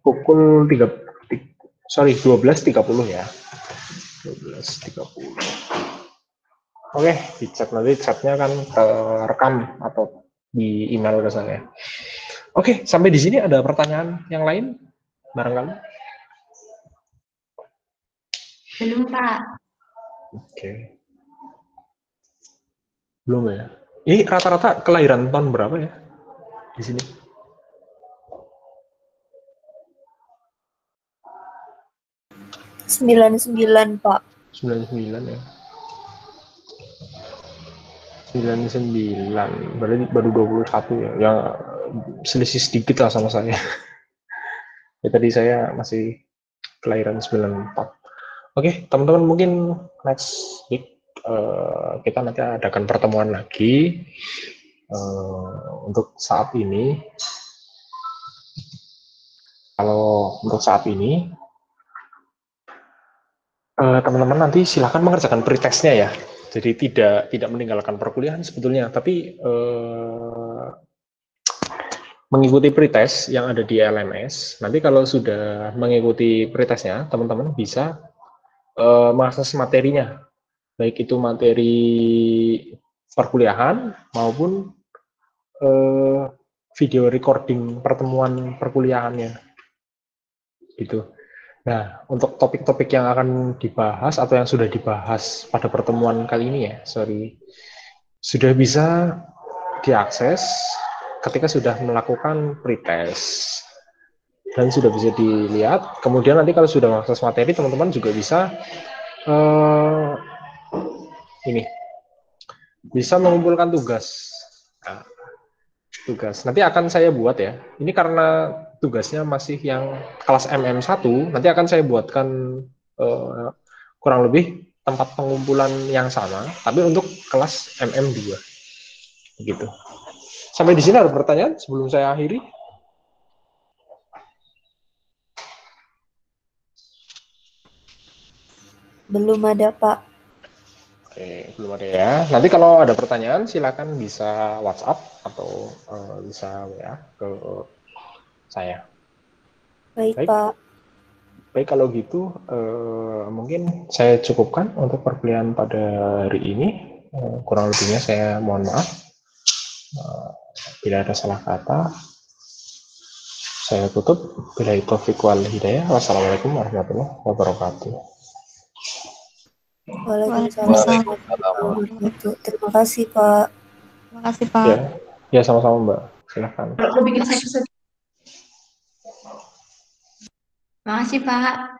pukul 12.30 ya. 12.30. Oke, dicek nanti chatnya kan terekam atau di email ke saya. Oke, sampai di sini ada pertanyaan yang lain barangkali? Belum, Pak. Oke. Belum ya. Ini rata-rata kelahiran tahun berapa ya di sini? sembilan Pak. 99 ya. 99, berarti baru 21 ya. Yang selisih sedikit lah sama saya. Ya, tadi saya masih kelahiran 94. Oke, teman-teman mungkin next week kita nanti adakan pertemuan lagi. Untuk saat ini, kalau untuk saat ini, teman-teman nanti silakan mengerjakan pretestnya ya. Jadi tidak meninggalkan perkuliahan sebetulnya, tapi mengikuti pretest yang ada di LMS. Nanti kalau sudah mengikuti pretestnya, teman-teman bisa mengakses materinya, baik itu materi perkuliahan maupun video recording pertemuan perkuliahannya, gitu. Nah, untuk topik-topik yang akan dibahas atau yang sudah dibahas pada pertemuan kali ini ya, sudah bisa diakses ketika sudah melakukan pretest dan sudah bisa dilihat. Kemudian nanti kalau sudah mengakses materi, teman-teman juga bisa bisa mengumpulkan tugas. Nah, tugas nanti akan saya buat ya. Ini karena tugasnya masih yang kelas MM1, nanti akan saya buatkan kurang lebih tempat pengumpulan yang sama, tapi untuk kelas MM2. Begitu. Sampai di sini ada pertanyaan sebelum saya akhiri? Belum ada, Pak. Oke, belum ada ya. Nanti kalau ada pertanyaan silakan bisa WhatsApp atau bisa WA ke saya. Baik, Pak. Baik, kalau gitu mungkin saya cukupkan untuk perkuliahan pada hari ini. Kurang lebihnya saya mohon maaf. Bila ada salah kata, saya tutup. Billahi taufiq wal hidayah. Wassalamualaikum warahmatullahi wabarakatuh. Waalaikumsalam warahmatullahi wabarakatuh. Terima kasih, Pak. Terima kasih, Pak. Ya sama-sama, Mbak. Silakan. Makasih, Pak.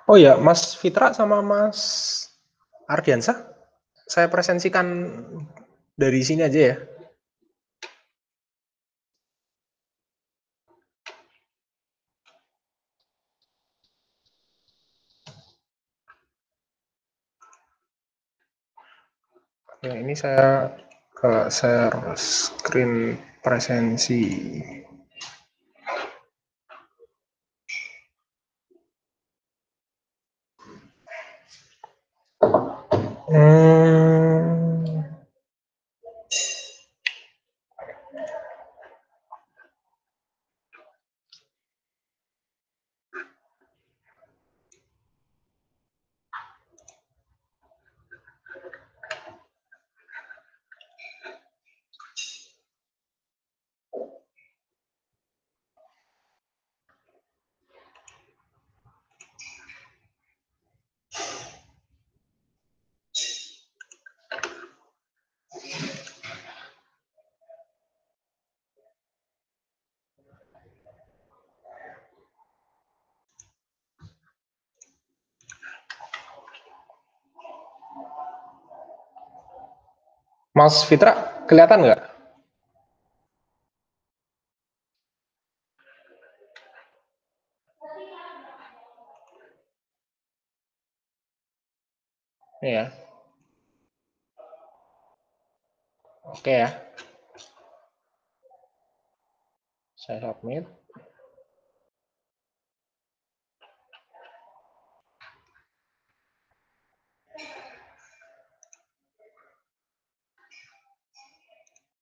Oh ya, Mas Fitra sama Mas Ardiansah, saya presensikan dari sini aja ya. Ya, ini saya share screen presensi. Mas Fitra, kelihatan nggak? Ini ya. Oke ya. Saya submit.